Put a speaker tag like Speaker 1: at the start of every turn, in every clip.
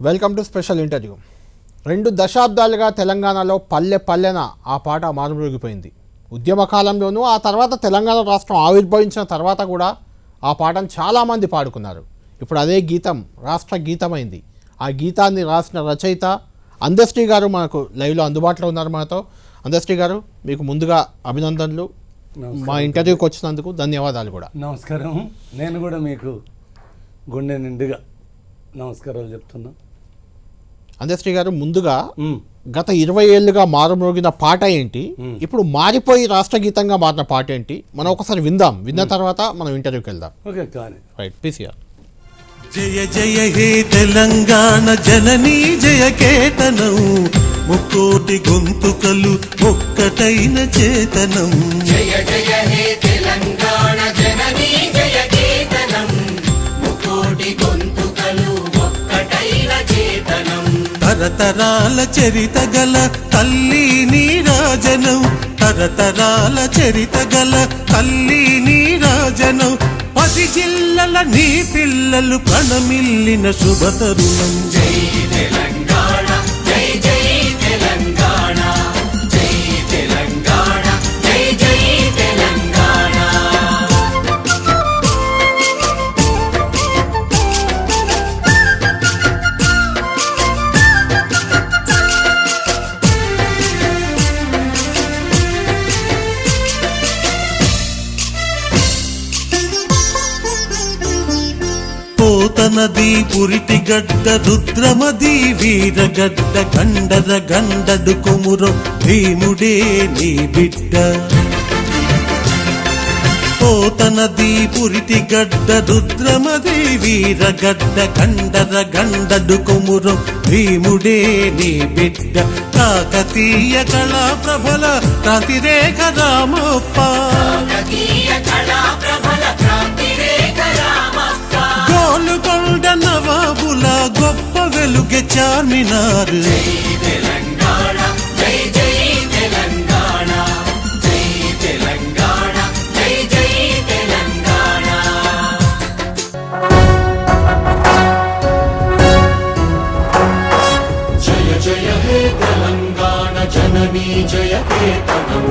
Speaker 1: Welcome to special interview. 2 దశాబ్దాలుగా తెలంగాణలో పల్లె పల్లెన ఆ పాట మారుమోగిపోయింది. ఉద్యమ కాలంలోనూ ఆ తర్వాత తెలంగాణ రాష్ట్రం ఆవిర్భవించిన తర్వాత కూడా ఆ పాటను చాలామంది పాడుకున్నారు. ఇప్పుడు అదే గీతం రాష్ట్ర గీతమైంది. ఆ గీతాన్ని రాసిన రచయిత అందశ్రీ గారు మనకు లైవ్లో అందుబాటులో ఉన్నారు. మనతో అందశ్రీ గారు, మీకు ముందుగా అభినందనలు. మా ఇంటర్వ్యూకి వచ్చినందుకు ధన్యవాదాలు కూడా.
Speaker 2: నమస్కారం. నేను కూడా మీకు గుండె నిండుగా నమస్కారాలు చెప్తున్నా.
Speaker 1: అందశ్రీ గారు, ముందుగా గత 20 ఏళ్ళుగా మారుమోగిన పాట ఏంటి, ఇప్పుడు మారిపోయి రాష్ట్ర గీతంగా మారిన పాట ఏంటి, మనం ఒకసారి విందాం. విన్న తర్వాత మనం ఇంటర్వ్యూకి వెళ్దాం.
Speaker 2: ఓకే, కానీ
Speaker 1: రైట్, పీసీఆర్.
Speaker 3: జయ జయ హే తెలంగాణ జననీ జయ కేతనం, ముక్కోటి గొంతుకలు ఒక్కటైన చేతనం.
Speaker 4: జయ జయ హే తెలంగాణ జననీ జయ కేతనం, ముక్కోటి గొంతుకలు ఒక్కటైన చేతనం.
Speaker 3: తరతరాల చరిత గల తల్లి నీరాజనం, తరతరాల చరిత గల తల్లి నీరాజనం. 10 జిల్లల నీ పిల్లలు ప్రణమిల్లిన శుభతరుణం.
Speaker 4: జై తెలంగాణ, జై జై తెలంగాణ, జై తెలంగాణ, జై జై తెలంగాణ.
Speaker 3: పోతనది పురిటి గడ్డ రుద్రమది వీరగడ్డ గండర గండడు కొమురం భీముడే నీ బిడ్డ. పోతనది పురిటి గడ్డ రుద్రమది వీరగడ్డ గండర గండడు కొమురం భీముడే నీ బిడ్డ. కాకతీయ కళా ప్రభల క్రాంతిరేఖ రామప్ప,
Speaker 4: కాకతీయ కళా ప్రభల క్రాంతిరేఖ రామప్ప.
Speaker 3: గోలుకొండ నవాబుల గొప్ప వెలుగె చార్మినార్.
Speaker 4: జై తెలంగాణ, జై జై తెలంగాణ, జై తెలంగాణ, జై జై తెలంగాణ. జయ జయ హే తెలంగాణ జననీ జయ కేతనం,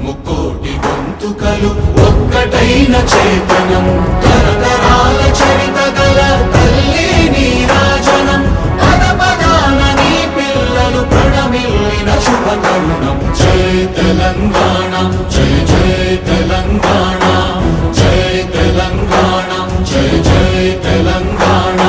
Speaker 4: ముక్కోటి గొంతుకలు ఒక్కటైన చేతనం. తరతరాల చరిత గల తల్లి నీరాజనం, పదపదాన నీ పిల్లలు ప్రణమిల్లిన శుభతరుణం. జయ తెలంగాణ, జయ జయ తెలంగాణ, జయ తెలంగాణ, జయ జయ తెలంగాణ.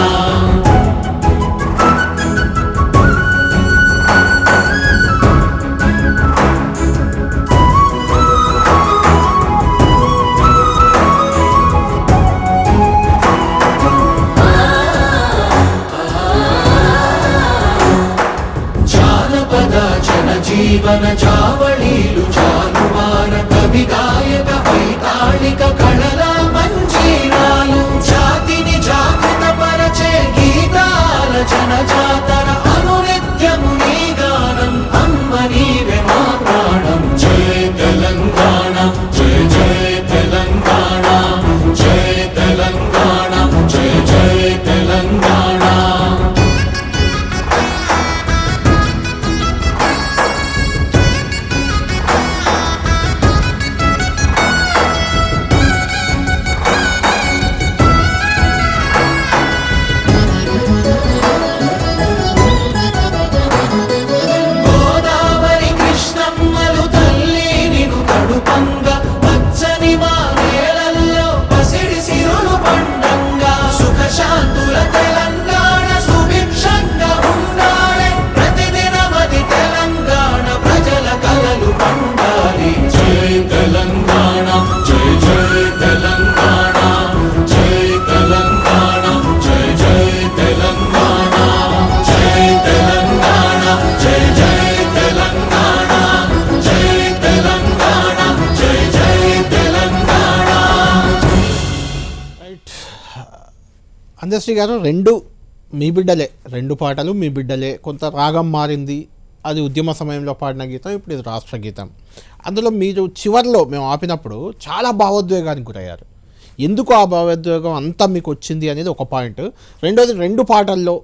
Speaker 4: జానపద జనజీవన జావళీలు జానువార కవి గాయక వైతాళిక కళల మంజీరాలు, జాతిని జాగృత పరచే గీతాల జనజాతర అనునిత్యము నీ గానం. అమ్మ నీవే మా ప్రాణం. జయ తెలంగాణ, జయ జయ తెలంగాణ, జయ తెలంగాణ, జయ జయ తెలంగాణ. గోదావరి కృష్ణమ్మలు తల్లి నిను తడుపంగా, పచ్చని మా నేలల్లో పసిడి సిరులు పండంగా. సుఖశాంతుల తెలంగాణ సుభిక్షంగా ఉండాలి, ప్రతిదినమది తెలంగాణ ప్రజల కలలు పండాలి. జై తెలంగాణ, జై జై తెలంగాణ, జై తెలంగాణ, జై జై తెలంగాణ, జై తెలంగాణ, జై జై తెలంగాణ, జై తెలంగాణ, జై జై తెలంగాణ.
Speaker 1: రైట్, అందశ్రీ గారు, మీ బిడ్డలే, 2 పాటలు మీ బిడ్డలే. కొంత రాగం మారింది, అది ఉద్యమ సమయంలో పాడిన గీతం, ఇప్పుడు ఇది రాష్ట్ర గీతం. అందులో మీరు చివర్లో మేము ఆపినప్పుడు చాలా భావోద్వేగానికి గురయ్యారు. ఎందుకు ఆ భావోద్వేగం అంతా మీకు వచ్చింది అనేది ఒక పాయింట్. రెండోది, 2 పాటల్లో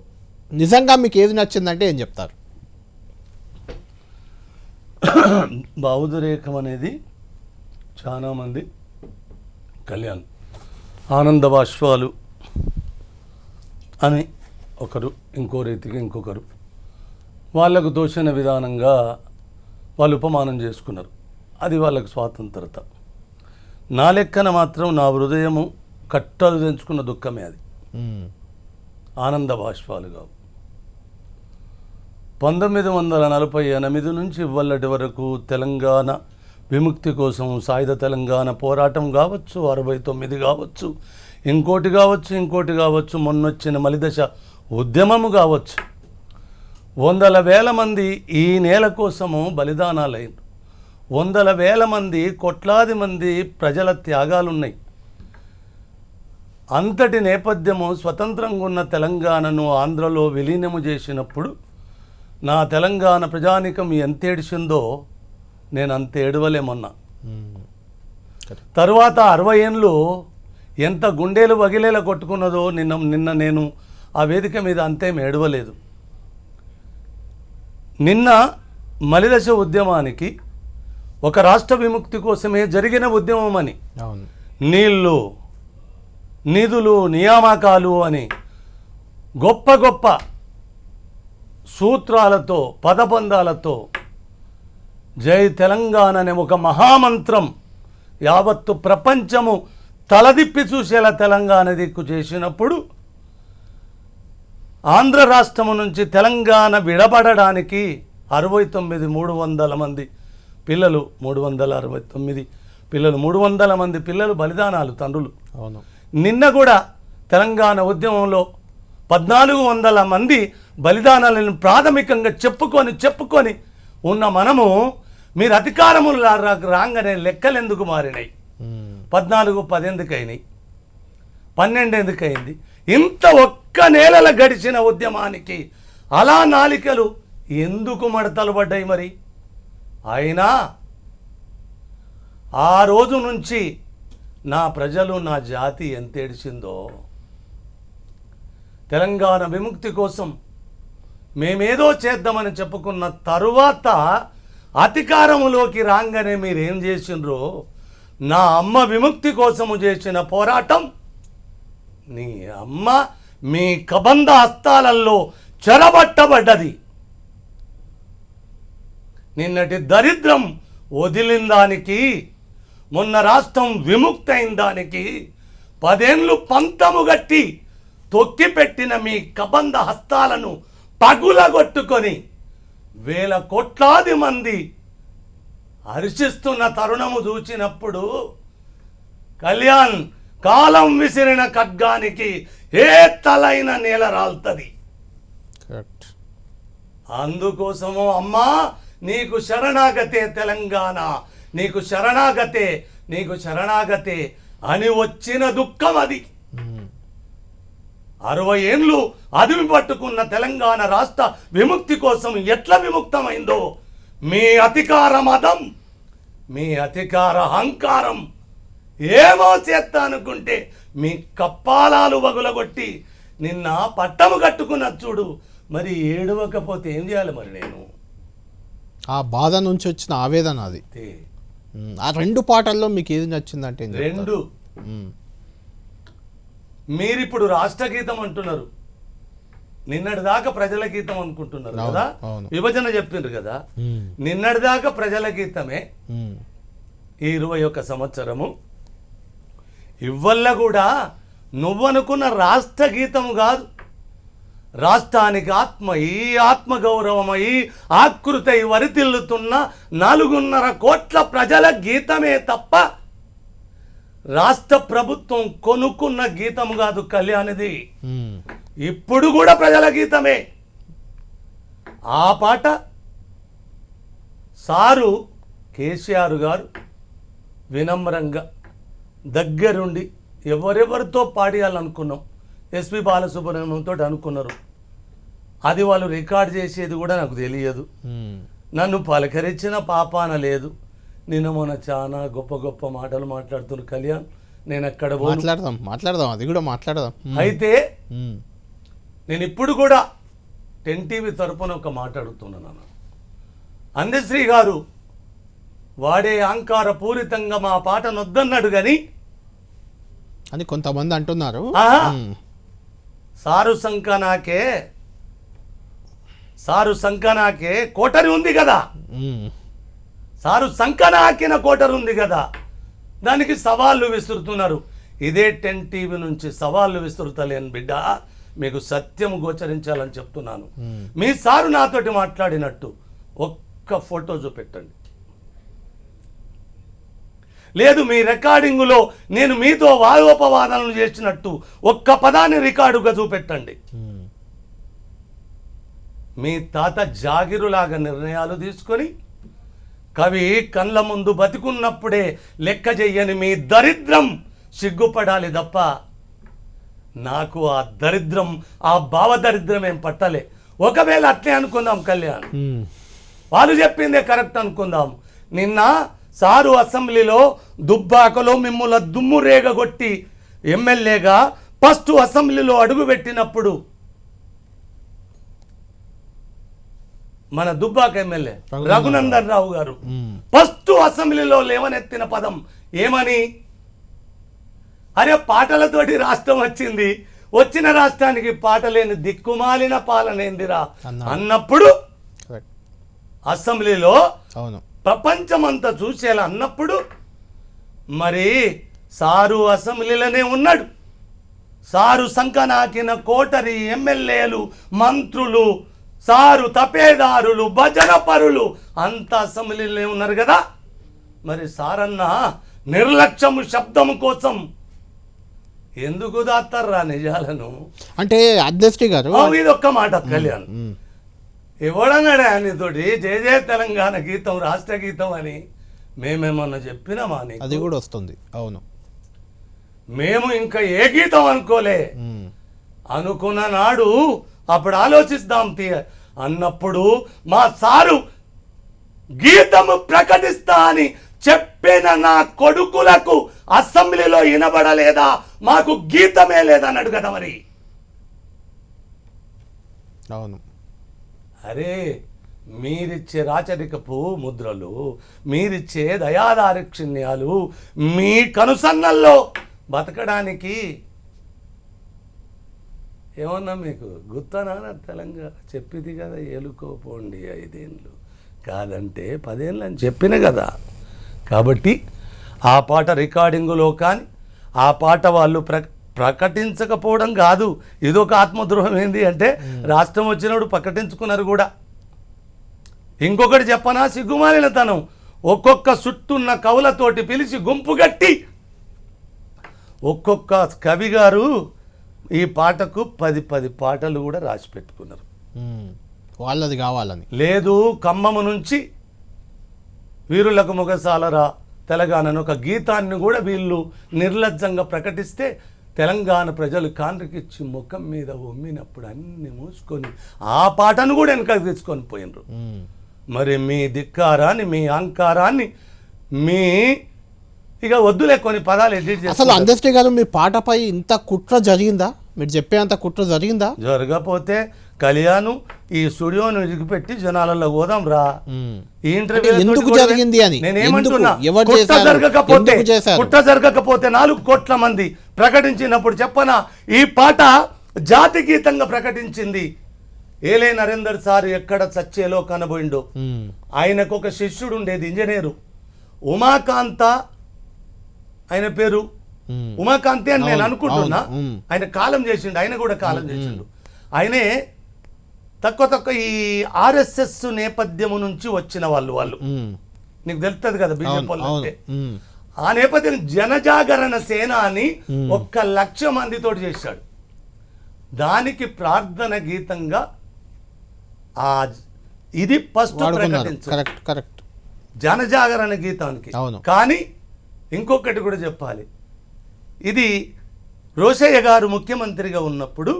Speaker 1: నిజంగా మీకు ఏది నచ్చిందంటే ఏం చెప్తారు?
Speaker 2: భావోద్రేకం అనేది చాలామంది కళ్యాణ్ ఆనంద బాష్పాలు అని ఒకరు, ఇంకో రీతికి ఇంకొకరు వాళ్ళకు తోచిన విధానంగా వాళ్ళు ఉపమానం చేసుకున్నారు. అది వాళ్ళకు స్వాతంత్రత. నా లెక్కన మాత్రం నా హృదయము కట్టలు తెంచుకున్న దుఃఖమే అది. ఆనంద బాష్పాలు కావు. 1948 నుంచి ఇవ్వల్లటి వరకు తెలంగాణ విముక్తి కోసం సాయుధ తెలంగాణ పోరాటం కావచ్చు, 69 కావచ్చు, ఇంకోటి కావచ్చు, మొన్నొచ్చిన మలిదశ ఉద్యమము కావచ్చు, వందల వేల మంది ఈ నేల కోసము బలిదానాలైన, వందల వేల మంది, కోట్లాది మంది ప్రజల త్యాగాలున్నాయి. అంతటి నేపథ్యము స్వతంత్రంగా ఉన్న తెలంగాణను ఆంధ్రలో విలీనము చేసినప్పుడు నా తెలంగాణ ప్రజానికం ఎంత ఏడిచిందో నేను అంత ఏడవలేమన్నా. తరువాత 60 ఏళ్ళు ఎంత గుండెలు వగిలేలా కొట్టుకున్నదో నిన్న నేను ఆ వేదిక మీద అంతేం ఏడవలేదు. నిన్న మలిదశ ఉద్యమానికి ఒక రాష్ట్ర విముక్తి కోసమే జరిగిన ఉద్యమం అని, నీళ్ళు, నిధులు, నియామకాలు అని గొప్ప గొప్ప సూత్రాలతో, పదబంధాలతో జై తెలంగాణ అనే ఒక మహామంత్రం యావత్తు ప్రపంచము తలదిప్పి చూసేలా తెలంగాణ దిక్కు చేసినప్పుడు ఆంధ్ర రాష్ట్రము నుంచి తెలంగాణ విడబడడానికి 300 మంది పిల్లలు, 369 పిల్లలు, 300 మంది పిల్లలు బలిదానాలు తండ్రులు. నిన్న కూడా తెలంగాణ ఉద్యమంలో 1400 మంది బలిదానాలను ప్రాథమికంగా చెప్పుకొని ఉన్న మనము మీరు అధికారములు రాగానే లెక్కలు ఎందుకు మారినాయి? 14, 10 ఎందుకు అయినాయి? 12 ఎందుకు అయింది? ఇంత ఒక్క నేలల గడిచిన ఉద్యమానికి అలా నాలికలు ఎందుకు మడతలు పడ్డాయి? మరి అయినా ఆ రోజు నుంచి నా ప్రజలు, నా జాతి ఎంత ఏడిచిందో. తెలంగాణ విముక్తి కోసం మేమేదో చేద్దామని చెప్పుకున్న తరువాత అధికారములోకి రాగానే మీరేం చేసిండ్రో, నా అమ్మ విముక్తి కోసము చేసిన పోరాటం నీ అమ్మ మీ కబంధ హస్తాలలో చెరబట్టబడ్డది. నిన్నటి దరిద్రం వదిలిన దానికి, మొన్న రాష్ట్రం విముక్తి అయిన దానికి 10 ఏళ్ళు పంతము గట్టి తొక్కిపెట్టిన మీ కబంధ హస్తాలను పగులగొట్టుకొని వేల కోట్లాది మంది హర్షిస్తున్న తరుణము చూచినప్పుడు కళ్యాణ్, కాలం విసిరిన ఖడ్గానికి ఏ తలైన నేల రాల్తది. అందుకోసము అమ్మా నీకు శరణాగతే తెలంగాణ, నీకు శరణాగతే అని వచ్చిన దుఃఖం అది. 60 ఏళ్ళు అదిమి పట్టుకున్న తెలంగాణ రాష్ట్ర విముక్తి కోసం ఎట్లా విముక్తమైందో మీ అధికార మదం, మీ అధికార అహంకారం ఏమో చేస్తా అనుకుంటే మీ కప్పాలాలు వగులగొట్టి నిన్న పట్టము కట్టుకున్న చూడు. మరి ఏడవకపోతే ఏం చేయాలి? మరి నేను
Speaker 1: ఆ బాధ నుంచి వచ్చిన ఆవేదన అది. ఆ 2 పాటల్లో మీకు ఏది నచ్చిందంటే?
Speaker 2: 2 మీరిప్పుడు రాష్ట్ర గీతం అంటున్నారు, నిన్నటి దాకా ప్రజల గీతం అనుకుంటున్నారు కదా. విభజన చెప్పిండ్రు కదా, నిన్నటి దాకా ప్రజల గీతమే. ఈ 21 సంవత్సరము ఇవ్వల్ల కూడా నువ్వనుకున్న రాష్ట్ర గీతము కాదు. రాష్ట్రానికి ఆత్మగౌరవమై ఆకృతై వరితిల్లుతున్న 4.5 కోట్ల ప్రజల గీతమే తప్ప రాష్ట్ర ప్రభుత్వం కొనుక్కున్న గీతము కాదు కళ్యాణిది. ఇప్పుడు కూడా ప్రజల గీతమే. ఆ పాట సారు కేసీఆర్ గారు వినమ్రంగా దగ్గరుండి ఎవరెవరితో పాడియాలనుకున్నాం, ఎస్పి బాలసుబ్రహ్మణ్యంతో అనుకున్నారు. అది వాళ్ళు రికార్డ్ చేసేది కూడా నాకు తెలియదు. నన్ను పలకరించిన పాపాన లేదు. నిన్న మొన్న చాలా గొప్ప గొప్ప మాటలు మాట్లాడుతున్నారు కళ్యాణ్. నేను అక్కడ
Speaker 1: మాట్లాడదాం, అది కూడా మాట్లాడదాం.
Speaker 2: అయితే నేను ఇప్పుడు కూడా 10 తరపున ఒక మాట అడుగుతున్నాను. అందశ్రీ గారు వాడే అహంకార పూరితంగా మా పాట నొద్దన్నాడు కానీ
Speaker 1: అని కొంతమంది అంటున్నారు.
Speaker 2: సారు సంకనాకే కోటరి ఉంది కదా, సారు సంకనాకిన కోటరి ఉంది కదా, దానికి సవాళ్ళు విసురుతున్నారు. ఇదే 10 TV నుంచి సవాళ్ళు విసురుతలేను బిడ్డ, మీకు సత్యం గోచరించాలని చెప్తున్నాను. మీ సారు నాతోటి మాట్లాడినట్టు ఒక్క ఫోటో చూపెట్టండి. లేదు మీ రికార్డింగులో నేను మీతో వాదోపవాదాలను చేసినట్టు ఒక్క పదాన్ని రికార్డుగా చూపెట్టండి. మీ తాత జాగిరులాగా నిర్ణయాలు తీసుకొని కవి కళ్ళ ముందు బతికున్నప్పుడే లెక్క చెయ్యని మీ దరిద్రం సిగ్గుపడాలి తప్ప నాకు ఆ దరిద్రం, ఆ భావదరిద్రం ఏం పట్టలే. ఒకవేళ అట్లే అనుకుందాం కళ్యాణ్, వాళ్ళు చెప్పిందే కరెక్ట్ అనుకుందాం. నిన్న సారు అసెంబ్లీలో దుబ్బాకలో మిమ్ముల దుమ్ము రేగగొట్టి ఎమ్మెల్యేగా ఫస్ట్ అసెంబ్లీలో అడుగుపెట్టినప్పుడు మన దుబ్బాక ఎమ్మెల్యే రఘునందన్ రావు గారు ఫస్ట్ అసెంబ్లీలో లేవనెత్తిన పదం ఏమని, అరే పాటలతోటి రాష్ట్రం వచ్చింది, వచ్చిన రాష్ట్రానికి పాట లేని దిక్కుమాలిన పాలనేందిరా అన్నప్పుడు అసెంబ్లీలో ప్రపంచమంతా చూసేలా అన్నప్పుడు మరి సారు అసెంబ్లీలోనే ఉన్నాడు. సారు సంకనాకిన కోటరి ఎమ్మెల్యేలు, మంత్రులు, సారు తపేదారులు, భజన పరులు అంత అసెంబ్లీలోనే ఉన్నారు కదా. మరి సారన్న నిర్లక్ష్యము శబ్దము కోసం ఎందుకు దాస్తారా నిజాలను?
Speaker 1: అంటే అధ్యక్షుడి గారు
Speaker 2: ఇది ఒక్క మాట కళ్యాణ్, ఎవడన్నాడు ఆయనతోటి జయ జయ తెలంగాణ గీతం రాష్ట్ర గీతం అని మేమేమన్నా చెప్పినామా?
Speaker 1: అది కూడా వస్తుంది. అవును,
Speaker 2: మేము ఇంకా ఏ గీతం అనుకోలే. అనుకున్న నాడు అప్పుడు ఆలోచిస్తాం అన్నప్పుడు మా సారు గీతము ప్రకటిస్తా అని చెప్పిన నా కొడుకులకు అసెంబ్లీలో వినబడలేదా? మాకు గీతమే లేదన్నాడు కదా. మరి
Speaker 1: అవును,
Speaker 2: అరే మీరిచ్చే రాచరికపు ముద్రలు, మీరిచ్చే దయాదారిక్షిణ్యాలు, మీ కనుసన్నల్లో బతకడానికి ఏమన్నా మీకు గుర్తనా? తెలంగాణ చెప్పింది కదా, ఏలుకోపోండి 5 ఏళ్ళు కాదంటే 10 ఏళ్ళు అని చెప్పిన కదా. కాబట్టి ఆ పాట రికార్డింగులో కానీ ఆ పాట వాళ్ళు ప్రకటించకపోవడం కాదు, ఇదొక ఆత్మద్రోహం. ఏంది అంటే రాష్ట్రం వచ్చినప్పుడు ప్రకటించుకున్నారు కూడా. ఇంకొకటి చెప్పనా, సిగ్గుమాలినతనం. ఒక్కొక్క చుట్టున్న కవులతోటి పిలిచి గుంపు గట్టి ఒక్కొక్క కవి గారు ఈ పాటకు 10 పాటలు కూడా రాసి పెట్టుకున్నారు.
Speaker 1: వాళ్ళది కావాలని
Speaker 2: లేదు. ఖమ్మము నుంచి వీరులకు మొగసాలరా తెలంగాణ ఒక గీతాన్ని కూడా వీళ్ళు నిర్లజ్జంగా ప్రకటిస్తే తెలంగాణ ప్రజలు కాండ్రికిచ్చి ముఖం మీద ఉమ్మినప్పుడు అన్ని మూసుకొని ఆ పాటను కూడా వెనకకి తీసుకొని పోయినరు. మరి మీ ధిక్కారాన్ని, మీ అహంకారాన్ని, మీ ఇక వద్దులే కొన్ని పదాలు ఎడిట్ చేస్తారు.
Speaker 1: అసలు అందశ్రీ గారు మీ పాటపై ఇంత కుట్ర జరిగిందా? మీరు చెప్పేంత కుట్ర జరిగిందా?
Speaker 2: జరగపోతే కళ్యాణ్ ఈ స్టూడియోను విడిచిపెట్టి జనాలలో పోదాం రా. ఈ ఇంటర్వ్యూ
Speaker 1: ఎందుకు జరిగింది అని
Speaker 2: నేనేమంటున్నా, కుట్ర జరగకపోతే 4 కోట్ల మంది ప్రకటించినప్పుడు చెప్పనా, ఈ పాట జాతి గీతంగా ప్రకటించింది. ఏలే నరేందర్ సార్ ఎక్కడ చచ్చేలో కనబోయిండో. ఆయనకు ఒక శిష్యుడు ఉండేది, ఇంజనీరు ఉమాకాంత, ఆయన పేరు ఉమాకాంతి అని నేను అనుకుంటున్నా. ఆయన కాలం చేసిండు, ఆయన కూడా కాలం చేసిండు. ఆయనే తక్కువ ఈ RSS నేపథ్యము నుంచి వచ్చిన వాళ్ళు నీకు తెలుస్తుంది కదా బీజేపీ అంటే. ఆ నేపథ్యం జనజాగరణ సేన అని 1,00,000 మందితోటి చేశాడు. దానికి ప్రార్థన గీతంగా ఇది ఫస్ట్ ప్రకటించారు జనజాగరణ గీతానికి. కానీ ఇంకొకటి కూడా చెప్పాలి, ఇది రోషయ్య గారు ముఖ్యమంత్రిగా ఉన్నప్పుడు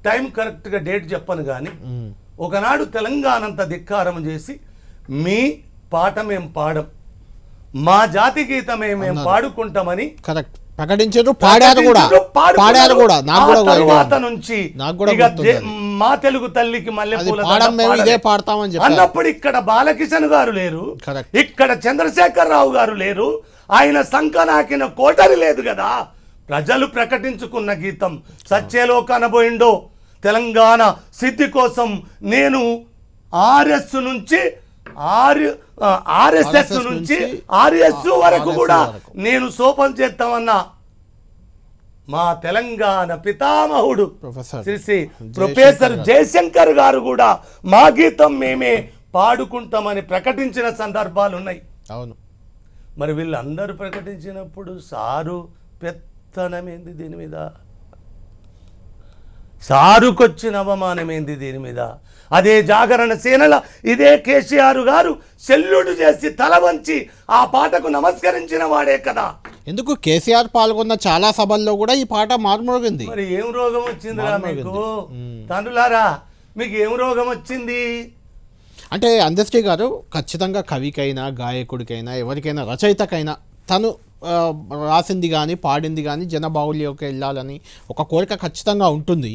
Speaker 2: టైం కరెక్ట్గా డేట్ చెప్పను కానీ ఒకనాడు తెలంగాణ అంతా ధిక్కారం చేసి మీ పాట మేము పాడం, మా జాతి గీతమే మేము పాడుకుంటామని
Speaker 1: ప్రకటించారు, పాడారు కూడా.
Speaker 2: తర్వాత నుంచి మా తెలుగు తల్లికి
Speaker 1: అది
Speaker 2: మల్లెపూల
Speaker 1: పాడం
Speaker 2: దండ
Speaker 1: మేము ఇదే
Speaker 2: పాడలే.
Speaker 1: పాడతామని చెప్పారు.
Speaker 2: అన్నప్పుడు ఇక్కడ బాలకిషన్ గారు లేరు,
Speaker 1: Correct.
Speaker 2: ఇక్కడ చంద్రశేఖరరావు గారు లేరు, ఆయన సంకనాకిన కోటరి లేదు కదా. ప్రజలు ప్రకటించుకున్న గీతం సచ్చేలో కనబోయిండో తెలంగాణ సిద్ధి కోసం నేను ఆర్ఎస్ఎస్ నుంచి ఆర్ఎస్ వరకు కూడా నేను సోపం చేస్తామన్నా మా తెలంగాణ పితామహుడు
Speaker 1: ప్రొఫెసర్
Speaker 2: శ్రీ ప్రొఫెసర్ జయశంకర్ గారు కూడా మా గీతం మేమే పాడుకుంటామని ప్రకటించిన సందర్భాలు ఉన్నాయి.
Speaker 1: అవును.
Speaker 2: మరి వీళ్ళందరూ ప్రకటించినప్పుడు సారు పెత్తనమేంది దీని మీద, సారుకొచ్చిన అవమానమేంది దీని మీద. అదే జాగరణ సేనల ఇదే కేసీఆర్ గారు సెల్యూట్ చేసి తల వంచి ఆ పాటకు నమస్కరించిన వాడే కదా.
Speaker 1: ఎందుకు కేసీఆర్ పాల్గొన్న చాలా సభల్లో కూడా ఈ పాట మార్మోగింది.
Speaker 2: మరి ఏం రోగం వచ్చిందిరా మీకు తండ్రులారా, మీకు ఏం రోగం వచ్చింది?
Speaker 1: అంటే అందశ్రీ గారు ఖచ్చితంగా కవికైనా గాయకుడికైనా ఎవరికైనా రచయితకైనా తను రాసింది కానీ పాడింది కానీ జనబాహుల్యంలోకి వెళ్ళాలని ఒక కోరిక ఖచ్చితంగా ఉంటుంది.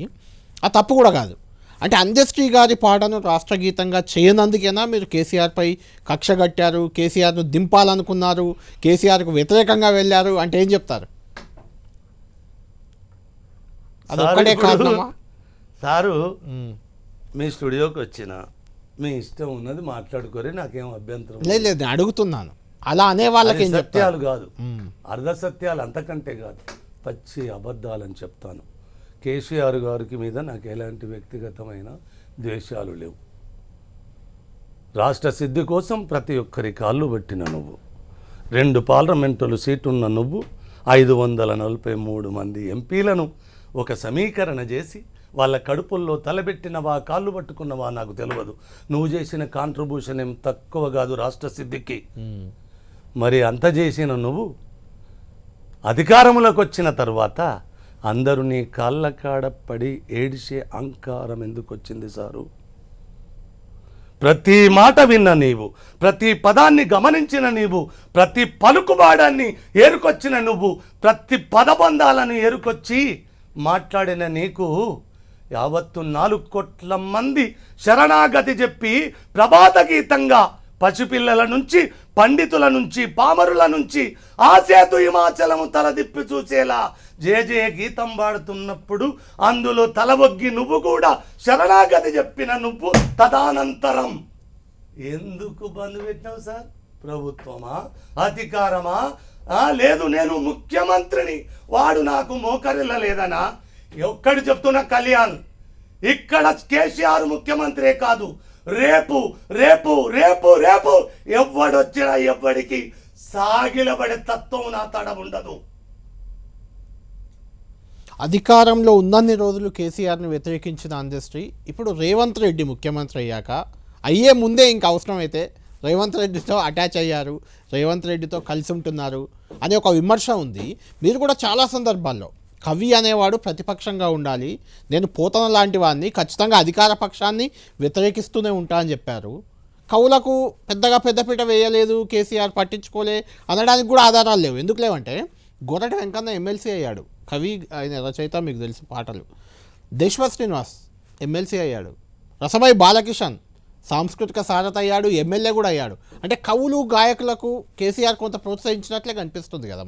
Speaker 1: ఆ తప్పు కూడా కాదు. అంటే అందశ్రీ గారి పాటను రాష్ట్ర గీతంగా చేయనందుకైనా మీరు కేసీఆర్పై కక్ష కట్టారు, కేసీఆర్ను దింపాలనుకున్నారు, కేసీఆర్కు వ్యతిరేకంగా వెళ్ళారు అంటే ఏం చెప్తారు? అది ఒక్కడే కారణమా?
Speaker 2: సారు మీ స్టూడియోకి వచ్చిన మీ ఇష్టం ఉన్నది మాట్లాడుకోరే, నాకేం అభ్యంతరం
Speaker 1: లేదు నేను అడుగుతున్నాను. అలా అనే వాళ్ళకి ఏం చెప్తారు?
Speaker 2: సత్యాలు కాదు, అర్ధ సత్యాలు అంతకంటే కాదు, పచ్చి అబద్ధాలని చెప్తాను. కేసీఆర్ గారికి మీద నాకు ఎలాంటి వ్యక్తిగతమైన ద్వేషాలు లేవు. రాష్ట్ర సిద్ధి కోసం ప్రతి ఒక్కరి కాళ్ళు పెట్టిన నువ్వు, 2 పార్లమెంటులు సీటున్న నువ్వు, 543 మంది ఎంపీలను ఒక సమీకరణ చేసి వాళ్ళ కడుపుల్లో తలబెట్టినవా కాళ్ళు పట్టుకున్నవా నాకు తెలియదు. నువ్వు చేసిన కాంట్రిబ్యూషన్ ఏం తక్కువ కాదు రాష్ట్ర సిద్ధికి. మరి అంత చేసిన నువ్వు అధికారంలోకి వచ్చిన తర్వాత అందరూ నీ కాళ్ళ కాడ పడి ఏడిసే అహంకారం ఎందుకు వచ్చింది సారు? ప్రతి మాట విన్న నీవు, ప్రతి పదాన్ని గమనించిన నీవు, ప్రతి పలుకుబాడాన్ని ఏరుకొచ్చిన నువ్వు, ప్రతి పదబంధాలను ఏరుకొచ్చి మాట్లాడిన నీకు యావత్తు 4 కోట్ల మంది శరణాగతి చెప్పి ప్రభాత గీతంగా పసిపిల్లల నుంచి పండితుల నుంచి పామరుల నుంచి ఆసేతు హిమాచలము తలదిప్పి చూసేలా జయ గీతం పాడుతున్నప్పుడు అందులో తలవొగ్గి నువ్వు కూడా శరణాగతి చెప్పిన నువ్వు తదనంతరం ఎందుకు బంద్ పెట్టినావు సార్? ప్రభుత్వమా, అధికారమా? లేదు నేను ముఖ్యమంత్రిని, వాడు నాకు మోకరిల్లలేదనా? ఒక్కడు చెప్తున్న కళ్యాణ్, ఇక్కడ కేసీఆర్ ముఖ్యమంత్రే కాదు, రేపు రేపు రేపు రేపు ఎవడొచ్చినా ఎవ్వడికి సాగిలబడే తత్వం నా తడ ఉండదు.
Speaker 1: అధికారంలో ఉన్నన్ని రోజులు కేసీఆర్ను వ్యతిరేకించిన అందశ్రీ ఇప్పుడు రేవంత్ రెడ్డి ముఖ్యమంత్రి అయ్యాక అయ్యే ముందే ఇంకా అవసరమైతే రేవంత్ రెడ్డితో అటాచ్ అయ్యారు, రేవంత్ రెడ్డితో కలిసి ఉంటున్నారు అనే ఒక విమర్శ ఉంది. మీరు కూడా చాలా సందర్భాల్లో కవి అనేవాడు ప్రతిపక్షంగా ఉండాలి, నేను పోతన లాంటి వాడిని, ఖచ్చితంగా అధికార పక్షాన్ని వ్యతిరేకిస్తూనే ఉంటా అని చెప్పారు. కవులకు పెద్దగా పెద్దపీట వేయలేదు, కేసీఆర్ పట్టించుకోలే అనడానికి కూడా ఆధారాలు లేవు. ఎందుకు లేవంటే గోరటి వెంకన్న ఎమ్మెల్సీ అయ్యాడు, కవి ఆయన రచయిత, మీకు తెలుసు పాటలు. దేశ్వర్ శ్రీనివాస్ ఎమ్మెల్సీ అయ్యాడు, రసమై బాలకిషన్ సాంస్కృతిక సారథి అయ్యాడు, ఎమ్మెల్యే కూడా అయ్యాడు. అంటే కవులు గాయకులకు కేసీఆర్ కొంత ప్రోత్సహించినట్లే కనిపిస్తుంది కదా.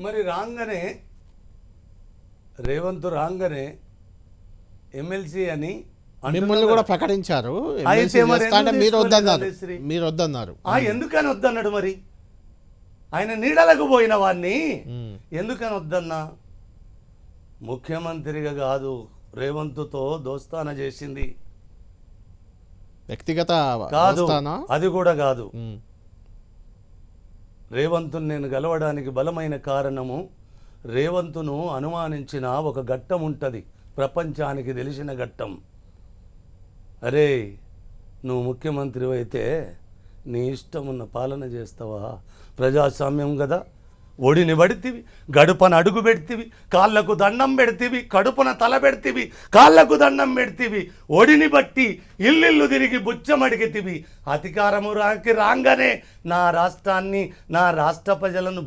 Speaker 2: మరి రాగానే రేవంత్ రాగానే ఎమ్మెల్సీ అని
Speaker 1: మిమ్మల్ని కూడా ప్రకటించారు, మీరు వద్దన్నారు.
Speaker 2: ఎందుకని వద్దన్నాడు? మరి ఆయన నీడలకు పోయిన వాడిని ఎందుకని వద్దన్నా? ముఖ్యమంత్రిగా కాదు, రేవంత్తో దోస్తాన చేసింది
Speaker 1: వ్యక్తిగత
Speaker 2: కాదు, అది కూడా కాదు. రేవంత్ను నేను గెలవడానికి బలమైన కారణము, రేవంత్ను అనుమానించిన ఒక ఘట్టం ఉంటుంది, ప్రపంచానికి తెలిసిన ఘట్టం. అరే నువ్వు ముఖ్యమంత్రి అయితే నీ ఇష్టం ఉన్న పాలన చేస్తావా? ప్రజాస్వామ్యం కదా, ఒడిని పడితివి, గడుపన అడుగు పెడితివి, కాళ్ళకు దండం పెడితివి, కడుపున తల పెడితివి, కాళ్ళకు దండం పెడితివి, ఒడిని బట్టి ఇల్లిల్లు తిరిగి బుచ్చమడిగితివి. అధికారము రాగానే నా రాష్ట్రాన్ని, నా రాష్ట్ర ప్రజలను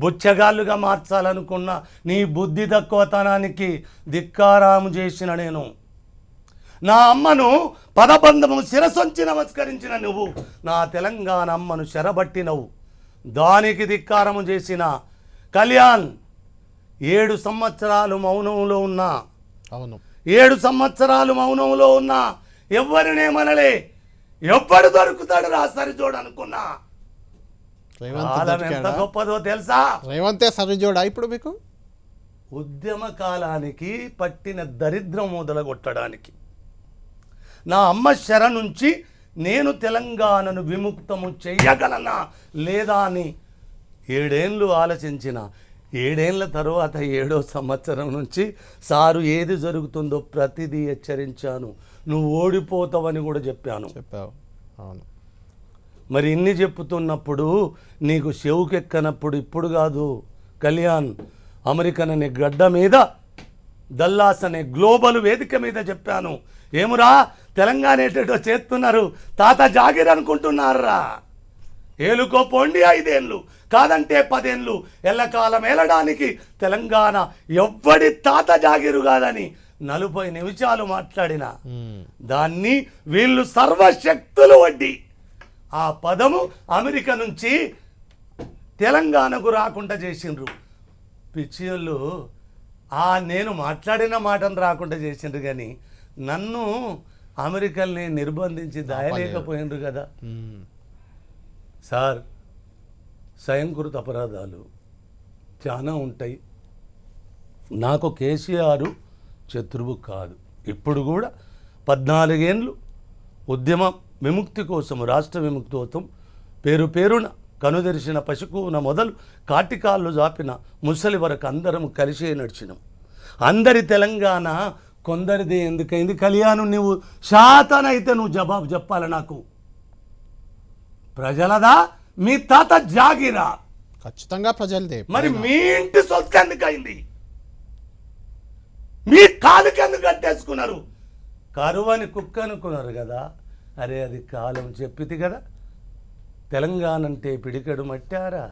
Speaker 2: బుచ్చగాళ్ళుగా మార్చాలనుకున్న నీ బుద్ధి తక్కువతనానికి ధిక్కారాము చేసిన నేను. నా అమ్మను పదబంధము శిరసొంచి నమస్కరించిన నువ్వు నా తెలంగాణ అమ్మను శరబట్టినవు. దానికి ధిక్కారము చేసిన కళ్యాణ్ 7 సంవత్సరాలు మౌనంలో ఉన్నా,
Speaker 1: అవును
Speaker 2: 7 సంవత్సరాలు మౌనంలో ఉన్నా ఎవరినేమనలే. ఎవ్వడు దొరుకుతాడు రా సరిజోడు అనుకున్నా. కాలం ఎంత గొప్పదో తెలుసా?
Speaker 1: రేవంతే సరిజోడా ఇప్పుడు మీకు?
Speaker 2: ఉద్యమ కాలానికి పట్టిన దరిద్రం మొదలగొట్టడానికి నా అమ్మ శర నుంచి నేను తెలంగాణను విముక్తము చెయ్యగలనా లేదా అని 7 ఏళ్ళు ఆలోచించిన. 7 ఏళ్ళ తరువాత 7వ సంవత్సరం నుంచి సారు ఏది జరుగుతుందో ప్రతిదీ హెచ్చరించాను. నువ్వు ఓడిపోతావని కూడా చెప్పావు.
Speaker 1: అవును.
Speaker 2: మరి ఇన్ని చెప్పుతున్నప్పుడు నీకు చెవుకెక్కనప్పుడు ఇప్పుడు కాదు కళ్యాణ్, అమెరికన్ అనే గడ్డ మీద, దల్లాస్ అనే గ్లోబల్ వేదిక మీద చెప్పాను. ఏమురా తెలంగాణ ఏటో చేస్తున్నారు, తాత జాగీర్ అనుకుంటున్నారా? ఏలుకో పోండి 5 ఏళ్ళు, కాదంటే 10 ఏళ్ళు, ఎల్లకాలం ఏలడానికి తెలంగాణ ఎవ్వడి తాత జాగీరు కాదని 40 నిమిషాలు మాట్లాడిన దాన్ని వీళ్ళు సర్వశక్తులు వడ్డి ఆ పదము అమెరికా నుంచి తెలంగాణకు రాకుండా చేసిండ్రు. పిచ్చిళ్ళు నేను మాట్లాడిన మాటను రాకుండా చేసిండ్రు, కానీ నన్ను అమెరికల్ని నిర్బంధించి దాయలేకపోయిండ్రు కదా సార్. స్వయంకృత అపరాధాలు చాలా ఉంటాయి. నాకు కేసీఆర్ శత్రువు కాదు. ఇప్పుడు కూడా 14 ఏళ్ళు ఉద్యమ విముక్తి కోసం, రాష్ట్ర విముక్తి కోసం పేరున కనుదెరిసిన పశుకున మొదలు కాటికాళ్ళు జాపిన ముసలి వరకు అందరం కలిసే నడిచినాం. అందరి తెలంగాణ కొందరిది ఎందుకైంది కళ్యాణ్? నువ్వు శాతనైతే నువ్వు జవాబు చెప్పాలి నాకు. ప్రజలదా మీ తాత జాగిరా?
Speaker 1: ఖచ్చితంగా ప్రజలదే.
Speaker 2: మరి మీ ఇంటి సొత్తు ఎందుకైంది? మీ కాలుకి ఎందుకు కట్టేసుకున్నారు? కరువని కుక్క అనుకున్నారు కదా. అరే అది కాలం చెప్పితి కదా. తెలంగాణ అంటే పిడికెడు మట్టారా?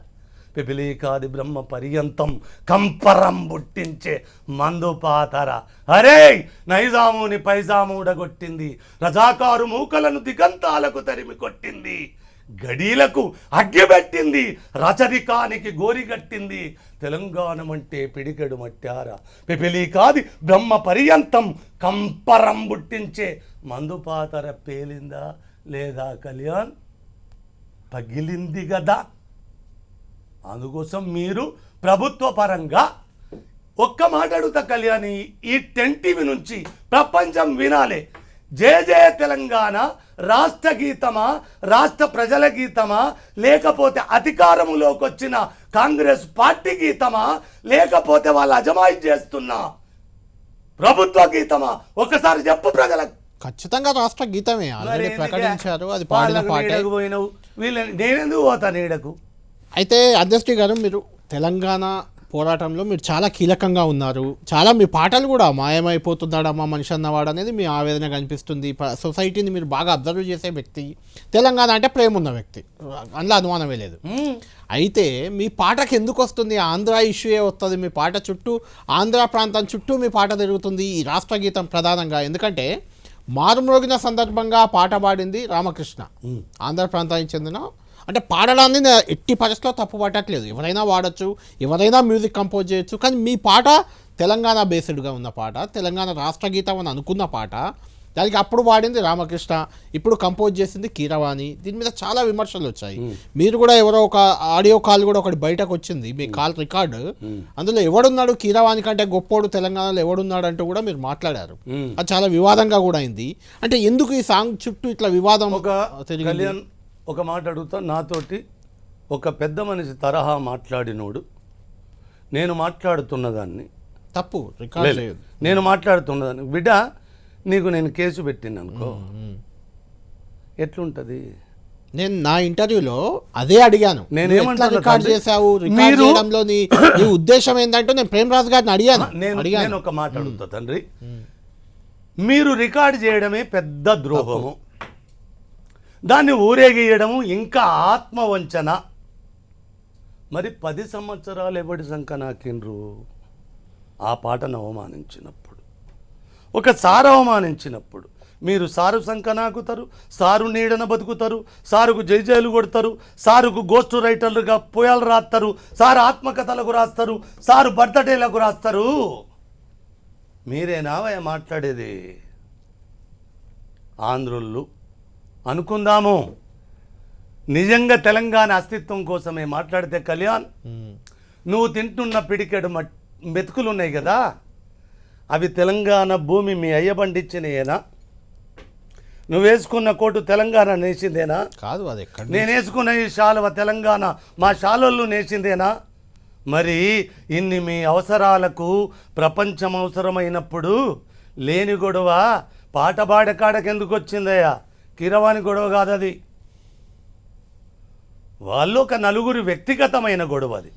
Speaker 2: పిపిలీకాది బ్రహ్మ పర్యంతం కంపరం బుట్టించే మందు పాతరా. అరే నైజాముని పైజాముడగొట్టింది, రజాకారు మూకలను దిగంతాలకు తరిమి కొట్టింది, గడీలకు అగ్గిపెట్టింది, రచరికానికి గోరిగట్టింది. తెలంగాణ అంటే పిడికెడు మట్టారా? పిపిలీకాది బ్రహ్మ పర్యంతం కంపరం బుట్టించే మందు పాతర పేలిందా లేదా కళ్యాణ్? పగిలింది కదా. అందుకోసం మీరు ప్రభుత్వ పరంగా ఒక్క మాట అడుగుతా కళ్యాణి, ఈ 10 టీవీ నుంచి ప్రపంచం వినాలి. జయ జయ తెలంగాణ రాష్ట్ర గీతమా, రాష్ట్ర ప్రజల గీతమా, లేకపోతే అధికారంలోకి వచ్చిన కాంగ్రెస్ పార్టీ గీతమా, లేకపోతే వాళ్ళు అజమాయి చేస్తున్న ప్రభుత్వ గీతమా? ఒకసారి చెప్పు ప్రజలకు.
Speaker 1: ఖచ్చితంగా రాష్ట్ర గీతమే ఆల్రెడీ ప్రకటించారు, అది పాడిన పాటే.
Speaker 2: పోయినావు వీళ్ళని నేనెందుకు పోతాను ఈడకు?
Speaker 1: అయితే అధ్యక్షుడి గారు, మీరు తెలంగాణ పోరాటంలో మీరు చాలా కీలకంగా ఉన్నారు. చాలా మీ పాటలు కూడా మాయమైపోతున్నాడమ్మా మనిషి అన్నవాడు అనేది మీ ఆవేదన కనిపిస్తుంది. సొసైటీని మీరు బాగా అబ్జర్వ్ చేసే వ్యక్తి, తెలంగాణ అంటే ప్రేమ ఉన్న వ్యక్తి, అందులో అనుమానమే లేదు. అయితే మీ పాటకు ఎందుకు వస్తుంది ఆంధ్ర ఇష్యూయే వస్తుంది? మీ పాట చుట్టూ, ఆంధ్ర ప్రాంతం చుట్టూ మీ పాట తిరుగుతుంది, ఈ రాష్ట్ర గీతం ప్రధానంగా. ఎందుకంటే మారుమ్రోగిన సందర్భంగా పాట పాడింది రామకృష్ణ, ఆంధ్ర ప్రాంతానికి చెందిన. అంటే పాడడాన్ని ఎట్టి పరిస్థితిలో తప్పు పట్టట్లేదు, ఎవరైనా వాడచ్చు, ఎవరైనా మ్యూజిక్ కంపోజ్ చేయొచ్చు. కానీ మీ పాట తెలంగాణ బేస్డ్గా ఉన్న పాట, తెలంగాణ రాష్ట్ర గీతం అని అనుకున్న పాట. దానికి అప్పుడు వాడింది రామకృష్ణ, ఇప్పుడు కంపోజ్ చేసింది కీరవాణి. దీని మీద చాలా విమర్శలు వచ్చాయి. మీరు కూడా ఎవరో ఒక ఆడియో కాల్ కూడా ఒకటి బయటకు వచ్చింది, మీ కాల్ రికార్డు. అందులో ఎవడున్నాడు కీరవాణి కంటే గొప్పోడు తెలంగాణలో ఎవడున్నాడు అంటూ కూడా మీరు మాట్లాడారు. అది చాలా వివాదంగా కూడా అయింది. అంటే ఎందుకు ఈ సాంగ్ చుట్టూ ఇట్లా వివాదం?
Speaker 2: ఒక మాట అడుగుతా, నాతోటి ఒక పెద్ద మనిషి తరహా మాట్లాడినోడు నేను మాట్లాడుతున్నదాన్ని
Speaker 1: తప్పు రికార్డ్ చేయదు,
Speaker 2: నేను మాట్లాడుతున్నదాన్ని బిడ్డ నీకు నేను కేసు పెట్టిన అనుకో ఎట్లుంటుంది?
Speaker 1: నేను నా ఇంటర్వ్యూలో అదే అడిగాను,
Speaker 2: నేను
Speaker 1: నువ్వు ఎట్లా
Speaker 2: ఏమంటున్నా
Speaker 1: రికార్డ్
Speaker 2: తండ్రి?
Speaker 1: చేశావు, రికార్డ్
Speaker 2: మీరు-
Speaker 1: చేయడంలో నీ ఉద్దేశం ఏంటంటే నేను ప్రేమరాజు గారిని అడిగాను.
Speaker 2: నేను ఒక మాట అడుగుతా తండ్రి, మీరు రికార్డ్ చేయడమే పెద్ద ద్రోహము, దాన్ని ఊరేగియడము ఇంకా ఆత్మవంచన. మరి 10 సంవత్సరాలు ఎవడి సంక నాకిండ్రు ఆ పాటను అవమానించినప్పుడు, ఒక సారు అవమానించినప్పుడు మీరు సారు సంక నాకుతారు, సారు నీడన బతుకుతారు, సారుకు జైజైలు కొడతారు, సారుకు గోస్ట్ రైటర్లుగా పోయాలు రాస్తారు, సారు ఆత్మకథలకు రాస్తారు, సారు బర్త్డేలకు రాస్తారు. మీరేనా మాట్లాడేది? ఆంధ్రులు అనుకుందాము, నిజంగా తెలంగాణ అస్తిత్వం కోసమే మాట్లాడితే కళ్యాణ్, నువ్వు తింటున్న పిడికెడు మెతుకులు ఉన్నాయి కదా, అవి తెలంగాణ భూమి మీ అయ్య పండించినయేనా? నువ్వు వేసుకున్న కోటు తెలంగాణ నేసిందేనా?
Speaker 1: కాదు, అది ఎక్కడ
Speaker 2: నేను వేసుకున్న ఈ శాలువ తెలంగాణ మా శాలోళ్ళు నేసిందేనా? మరి ఇన్ని మీ అవసరాలకు ప్రపంచం అవసరమైనప్పుడు లేని గొడవ పాట పాడకాడకి ఎందుకు వచ్చిందయ్యా? కిరవాణి గొడవ కాదు అది, వాళ్ళు ఒక నలుగురు వ్యక్తిగతమైన గొడవ అది.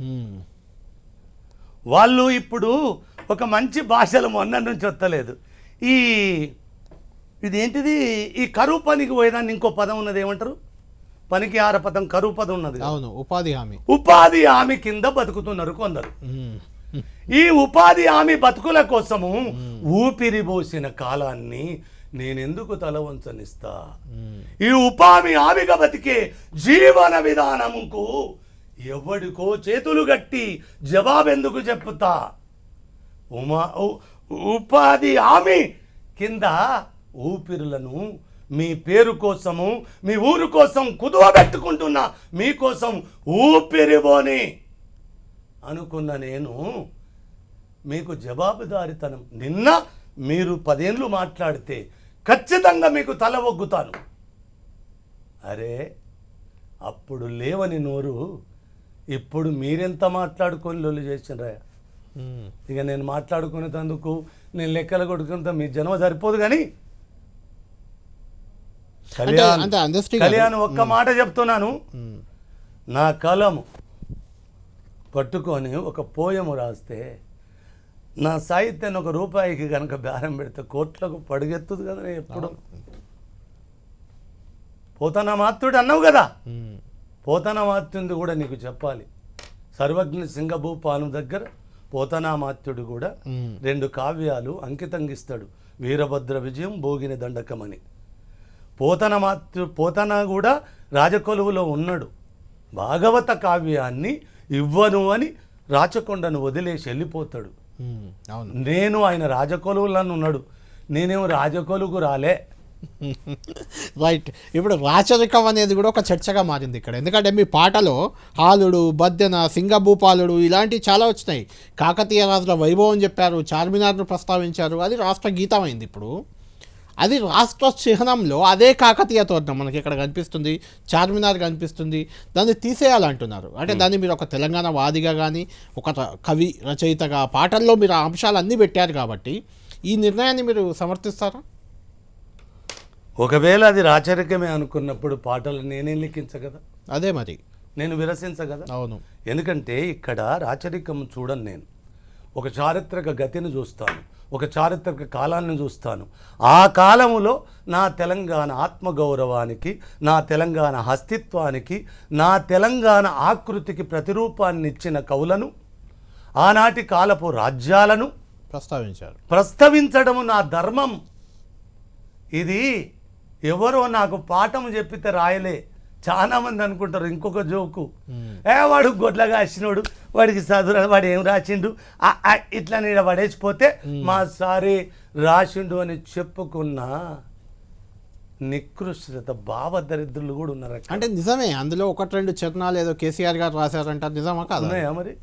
Speaker 2: వాళ్ళు ఇప్పుడు ఒక మంచి భాషలు మొన్న నుంచి వస్తలేదు. ఇదేంటిది, ఈ కరువు పనికి పోయేదాన్ని ఇంకో పదం ఉన్నది, ఏమంటారు? పనికి ఆరపదం కరువు పదం ఉన్నది.
Speaker 1: అవును, ఉపాధి హామీ.
Speaker 2: ఉపాధి హామీ కింద బతుకుతున్నారు కొందరు. ఈ ఉపాధి హామీ బతుకుల కోసము ఊపిరి పోసిన కాలాన్ని నేనెందుకు తల వంచనిస్తా? ఈ ఉపాధి హామీగా బతికే జీవన విధానముకు ఎవడికో చేతులు గట్టి జవాబెందుకు చెప్పుతా? ఉపాధి హామీ కింద ఊపిరులను మీ పేరు కోసము, మీ ఊరు కోసం కుదువ పెట్టుకుంటున్నా మీకోసం ఊపిరిబోని అనుకున్న నేను మీకు జవాబుదారితనం, నిన్న మీరు 10 ఏళ్ళు మాట్లాడితే ఖచ్చితంగా మీకు తల ఒగ్గుతాను. అరే, అప్పుడు లేవని నోరు ఇప్పుడు మీరెంత మాట్లాడుకొని లొల్లి చేసినరా? ఇక నేను మాట్లాడుకునేందుకు నేను లెక్కలు కొడుకునేంత మీ జన్మ సరిపోదు. కానీ కళ్యాణ్ ఒక్క మాట చెప్తున్నాను, నా కలము పట్టుకొని ఒక పోయము రాస్తే నా సాహిత్యాన్ని ₹1 కనుక బేరం పెడితే కోట్లకు పడిగెత్తుదు కదా. నేను ఎప్పుడు పోతన మాత్రుడు అన్నావు కదా, పోతన మాత్రుడు కూడా నీకు చెప్పాలి. సర్వజ్ఞ సింగభూపాను దగ్గర పోతనామాత్యుడు కూడా 2 కావ్యాలు అంకితంగా ఇస్తాడు, వీరభద్ర విజయం, భోగిని దండకమని. పోతన కూడా రాజకొలువులో ఉన్నాడు. భాగవత కావ్యాన్ని ఇవ్వను అని రాచకొండను వదిలేసి వెళ్ళిపోతాడు. నేను ఆయన రాజకొలువులను ఉన్నాడు, నేనేమో రాజకొలువుకు రాలే.
Speaker 1: రైట్. ఇప్పుడు రాచరికం అనేది కూడా ఒక చర్చగా మారింది ఇక్కడ. ఎందుకంటే మీ పాటలో హాలుడు, బద్దెన, సింగభూపాలుడు ఇలాంటివి చాలా వచ్చినాయి. కాకతీయ రాజుల వైభవం చెప్పారు, చార్మినార్ను ప్రస్తావించారు, అది రాష్ట్ర గీతమైంది. ఇప్పుడు అది రాష్ట్ర చిహ్నంలో అదే కాకతీయ తోరణం మనకి ఇక్కడ కనిపిస్తుంది, చార్మినార్ కనిపిస్తుంది, దాన్ని తీసేయాలంటున్నారు. అంటే దాన్ని మీరు ఒక తెలంగాణ వాదిగా కానీ ఒక కవి రచయితగా పాటల్లో మీరు ఆ అంశాలన్నీ పెట్టారు కాబట్టి ఈ నిర్ణయాన్ని మీరు సమర్థిస్తారా?
Speaker 2: ఒకవేళ అది రాచరికమే అనుకున్నప్పుడు పాటలు నేనేం లిఖించగదా?
Speaker 1: అదే మరి
Speaker 2: నేను విరసించగదా?
Speaker 1: అవును.
Speaker 2: ఎందుకంటే ఇక్కడ రాచరికం చూడను, నేను ఒక చారిత్రక గతిని చూస్తాను, ఒక చారిత్రక కాలాన్ని చూస్తాను. ఆ కాలములో నా తెలంగాణ ఆత్మగౌరవానికి, నా తెలంగాణ అస్తిత్వానికి, నా తెలంగాణ ఆకృతికి ప్రతిరూపాన్ని ఇచ్చిన కవులను, ఆనాటి కాలపు రాజ్యాలను ప్రస్తావించడము నా ధర్మం. ఇది ఎవరో నాకు పాఠం చెప్పితే రాయలే. చాలా మంది అనుకుంటారు ఇంకొక జోకు, వాడు గొడ్లగా వచ్చినోడు, వాడికి చదువు, వాడు ఏం రాసిండు ఇట్లా నేను పడేసిపోతే మా సారే రాసిండు అని చెప్పుకున్న నికృష్టత భావదరిద్రులు కూడా ఉన్నారు.
Speaker 1: అంటే నిజమే, అందులో 1-2 చరణాలు ఏదో కేసీఆర్ గారు రాశారంట, నిజమా కాదు?
Speaker 2: ఉన్నాయా మరి?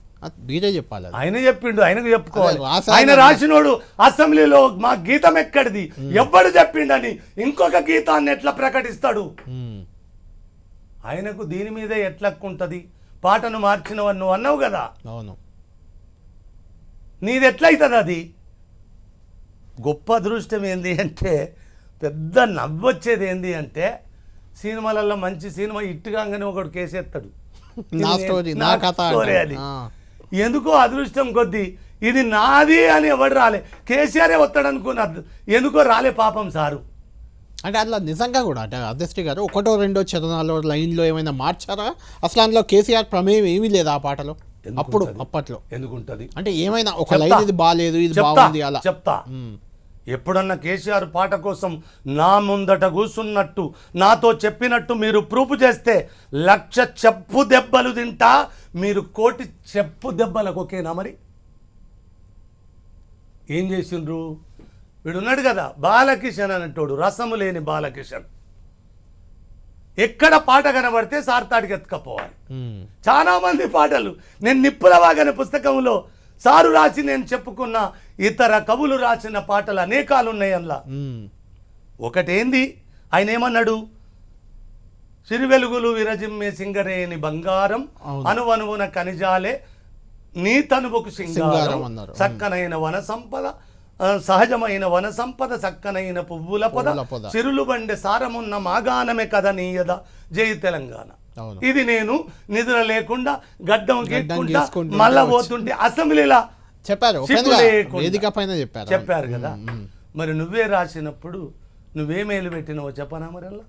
Speaker 1: మీరే చెప్పాలి.
Speaker 2: ఆయన చెప్పిండు, ఆయనకు చెప్పుకోవాలి. ఆయన రాసినోడు అసెంబ్లీలో మా గీతం ఎక్కడిది, ఎవ్వడు చెప్పిండని ఇంకొక గీతాన్ని ఎట్లా ప్రకటిస్తాడు? ఆయనకు దీని మీదే ఎట్లక్కుంటది? పాటను మార్చినవని నువ్వు అన్నావు కదా,
Speaker 1: అవును.
Speaker 2: నీది ఎట్లయితుంది? అది గొప్ప అదృష్టం ఏంది అంటే, పెద్ద నవ్వొచ్చేది ఏంది అంటే, సినిమాలలో మంచి సినిమా ఇట్టుగానే ఒకడు కేసేస్తాడు.
Speaker 1: నా స్టోరీ, నా కథ
Speaker 2: స్టోరీ
Speaker 1: అంటాడు.
Speaker 2: అది ఎందుకో అదృష్టం కొద్దీ ఇది నాది అని ఎవడు రాలే, కేసీఆరే వస్తాడు అనుకున్నారు, ఎందుకో రాలే పాపం సారు.
Speaker 1: అంటే అట్లా నిజంగా కూడా అంటే అధ్యక్ష గారు ఒకటో రెండో చరణాల్లో లైన్లో ఏమైనా మార్చారా? అసలు అందులో కేసీఆర్ ప్రమేయం ఏమీ లేదు ఆ పాటలో అప్పట్లో.
Speaker 2: ఎందుకుంటది
Speaker 1: అంటే ఏమైనా ఒక లైన్ ఇది బాగాలేదు, ఇది బాగుంది అలా
Speaker 2: చెప్తా. ఎప్పుడన్నా కేసీఆర్ పాట కోసం నా ముందట కూర్చున్నట్టు నాతో చెప్పినట్టు మీరు ప్రూఫ్ చేస్తే 1,00,000 చెప్పు దెబ్బలు తింటా, మీరు 1,00,000 చెప్పు దెబ్బలకు ఓకేనా? మరి ఏం చేసిండ్రు? వీడున్నాడు కదా బాలకిషన్ అనేటోడు, రసము లేని బాలకిషన్. ఎక్కడ పాట కనబడితే సార్తాడికి ఎత్తుకపోవాలి. చాలా మంది పాటలు నేను నిప్పులవాగనే పుస్తకంలో సారు రాసి నేను చెప్పుకున్న ఇతర కవులు రాసిన పాటలు అనేకాలు ఉన్నాయి. అందులో ఒకటేంది, ఆయన ఏమన్నాడు? సిరివెలుగులు విరజిమ్మే సింగరేని బంగారం, అనువనువున ఖనిజాలే నీ తనువుకు సింగారం, చక్కనైన వన సంపద, సహజమైన వన సంపద, చక్కనైన పువ్వుల పొద, చిరులు బండె సారమున్న మాగానమే కథ నీయద, జై తెలంగాణ. ఇది నేను నిద్ర లేకుండా గడ్డం గీక్కుంటా మళ్ళా పోతుంటే అసెంబ్లీలా
Speaker 1: చెప్పారు,
Speaker 2: చెప్పారు కదా. మరి నువ్వే రాసినప్పుడు నువ్వేమేలు పెట్టినవో చెప్పనా? మరి అలా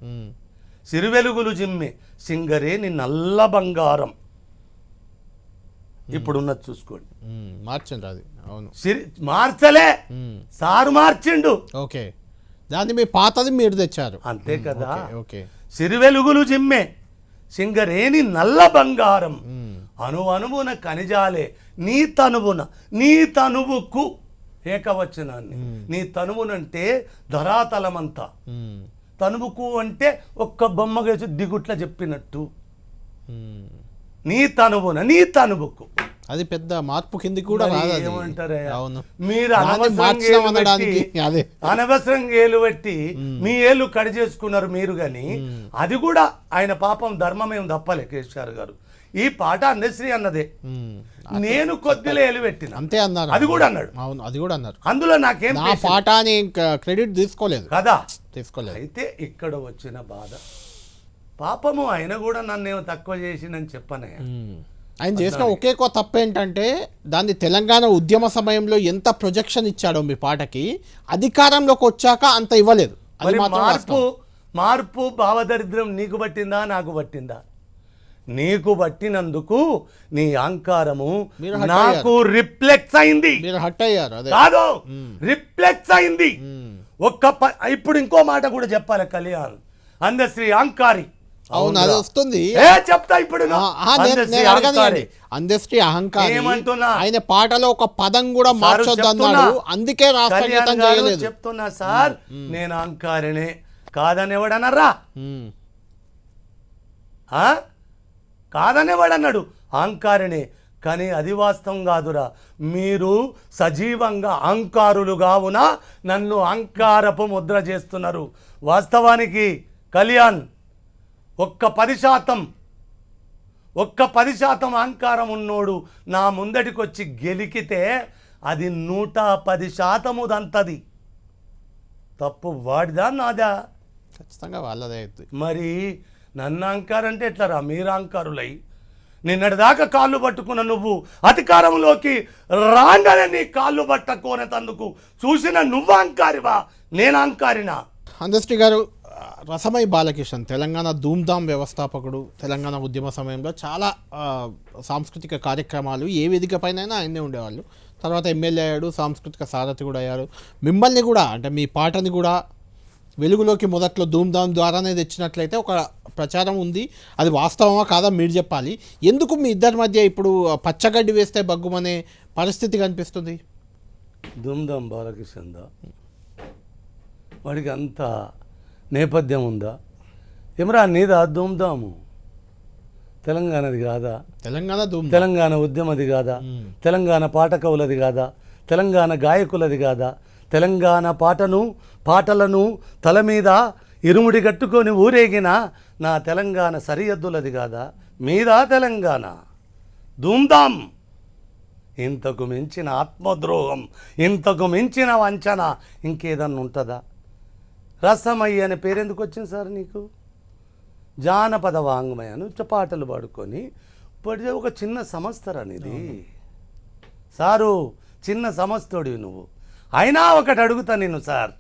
Speaker 2: సిరివెలుగులు జిమ్మె సింగరేని నల్ల బంగారం ఇప్పుడున్నది చూసుకోండి.
Speaker 1: మార్చండి అది. అవును,
Speaker 2: మార్చలే, సారు మార్చిండు.
Speaker 1: ఓకే, దాన్ని మీ పాతది మీరు తెచ్చారు
Speaker 2: అంతే కదా.
Speaker 1: ఓకే,
Speaker 2: సిరివెలుగులు జిమ్మె సింగరేని నల్ల బంగారం, అనువున ఖనిజాలే నీ తనువున, నీ తనువుకు ఏకవచనాన్ని, నీ తనువునంటే ధరాతలమంతా, తనువుకు అంటే ఒక్క బొమ్మగేసి దిగుట్ల చెప్పినట్టు, నీ తనువున నీ తనువుకు.
Speaker 1: అది పెద్ద మార్పు కింది కూడా
Speaker 2: ఏమంటారా? మీరు అనవసరంగా ఏలు పెట్టి మీ ఏళ్ళు కడి చేసుకున్నారు మీరు. కానీ అది కూడా ఆయన పాపం ధర్మమేం తప్పలే కేసీఆర్ గారు. ఈ పాట అందశ్రీ అన్నదే, నేను కొద్దిలో ఏలు పెట్టిన
Speaker 1: అంతే అన్నారు.
Speaker 2: అది కూడా అన్నాడు.
Speaker 1: అవును, అది కూడా అన్నారు.
Speaker 2: అందులో నాకేం
Speaker 1: పాట అని క్రెడిట్ తీసుకోలేదు
Speaker 2: కదా,
Speaker 1: తీసుకోలేదు.
Speaker 2: అయితే ఇక్కడ వచ్చిన బాధ పాపము, ఆయన కూడా నన్నేమో తక్కువ చేసిందని చెప్పనే.
Speaker 1: ఆయన చేసిన ఒకే తప్పేంటంటే దాన్ని తెలంగాణ ఉద్యమ సమయంలో ఎంత ప్రొజెక్షన్ ఇచ్చాడో మీ పాటకి, అధికారంలోకి వచ్చాక అంత ఇవ్వలేదు.
Speaker 2: మార్పు భావదరిద్రం నీకు పట్టిందా నాకు పట్టిందా? నీకు పట్టినందుకు నీ అహంకారము నాకు రిఫ్లెక్స్ అయింది.
Speaker 1: మీరు హట్ అయ్యారు
Speaker 2: కాదు, రిఫ్లెక్స్ అయింది. ఇప్పుడు ఇంకో మాట కూడా చెప్పాలి కళ్యాణ్, అందశ్రీ అహంకారి.
Speaker 1: అవును, అది వస్తుంది
Speaker 2: చెప్తా ఇప్పుడు.
Speaker 1: అందశ్రీ అహంకారి ఏమంటున్నా, ఆయన పాటలో ఒక పదం కూడా మార్చొద్దన్నాడు, అందుకే రాష్ట్రం చేయలేదు.
Speaker 2: చెప్తున్నా సార్, నేను అహంకారినే కాదనేవాడనరా? కాదనేవాడన్నాడు, అహంకారినే. కానీ అది వాస్తవం కాదురా. మీరు సజీవంగా అహంకారులుగా ఉన్న నన్ను అహంకారపు ముద్ర చేస్తున్నారు. వాస్తవానికి కళ్యాణ్ ఒక్క 10% అహంకారం ఉన్నోడు నా ముందటికి వచ్చి గెలికితే అది 110% దంతది. తప్పు వాడిదా నాదా?
Speaker 1: ఖచ్చితంగా వాళ్ళదే.
Speaker 2: మరి నన్ను అహంకారం అంటే ఎట్లరా? మీరు అహంకారులై నిన్నటిదాకా కాళ్ళు పట్టుకున్న నువ్వు అధికారంలోకి రాగానే నీ కాళ్ళు పట్టుకోనేందుకు చూసిన నువ్వు అహంకారివా, నేను అహంకారినా?
Speaker 1: అందశ్రీ గారు, రసమై బాలకిషన్ తెలంగాణ ధూమ్ధామ్ వ్యవస్థాపకుడు. తెలంగాణ ఉద్యమ సమయంలో చాలా సాంస్కృతిక కార్యక్రమాలు ఏ వేదిక పైన ఆయనే ఉండేవాళ్ళు. తర్వాత ఎమ్మెల్యే అయ్యాడు, సాంస్కృతిక సారథి కూడా అయ్యారు. మిమ్మల్ని కూడా అంటే మీ పాటని కూడా వెలుగులోకి మొదట్లో ధూమ్ధామ్ ద్వారానే తెచ్చినట్లయితే ఒక ప్రచారం ఉంది. అది వాస్తవమా కాదా మీరు చెప్పాలి. ఎందుకు మీ ఇద్దరి మధ్య ఇప్పుడు పచ్చగడ్డి వేస్తే బగ్గుమనే పరిస్థితి కనిపిస్తుంది?
Speaker 2: ధూమ్ధామ్ బాలకిషన్ వాడికి అంత నేపథ్యం ఉందా? ఏమరా నీదా ధూమ్ధాము? తెలంగాణది కాదా? తెలంగాణ ఉద్యమది కాదా? తెలంగాణ పాటకవులది కాదా? తెలంగాణ గాయకులది కాదా? తెలంగాణ పాటలను తల మీద ఇరుముడి కట్టుకొని ఊరేగిన నా తెలంగాణ సరిహద్దులది కాదా? మీదా తెలంగాణ ధూమ్ధామ్? ఇంతకు మించిన ఆత్మద్రోహం, ఇంతకు మించిన వంచన ఇంకేదన్నా ఉంటుందా? రసమయ్య అనే పేరు ఎందుకు వచ్చింది సార్ నీకు? జానపద వాంగ్మయాన్ని పాటలు పాడుకొని పడితే ఒక చిన్న సంస్థరా ఇది సారు, చిన్న సంస్థోడివి నువ్వు. అయినా ఒకటి అడుగుతా నేను సార్,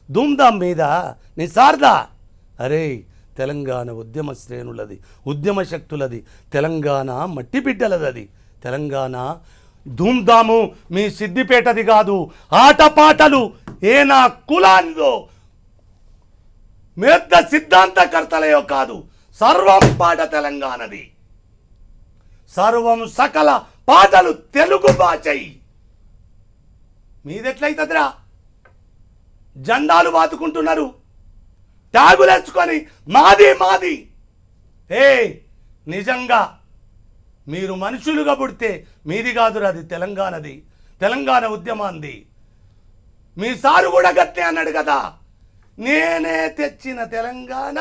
Speaker 2: ధూమ్ధామ్ మీద నీ సార్దా? అరే తెలంగాణ ఉద్యమ శ్రేణులది, ఉద్యమ శక్తులది, తెలంగాణ మట్టి బిడ్డలది, అది తెలంగాణ ధూమ్ధాము మీ సిద్దిపేటది కాదు. ఆటపాటలు ఏ నా కులానిదో మేద్ద సిద్ధాంతకర్తలయో కాదు, సర్వం పాట తెలంగాణది. సర్వం సకల పాటలు తెలుగు భాషయి. మీదెట్లయితదిరా? జెండాలు బాతుకుంటున్నారు, ట్యాగులు వేసుకొని మాది మాది. నిజంగా మీరు మనుషులుగా పుడితే మీది కాదురా, అది తెలంగాణది, తెలంగాణ ఉద్యమాంది. మీ సారు కూడా గట్టే అన్నాడు కదా, నేనే తెచ్చిన తెలంగాణ,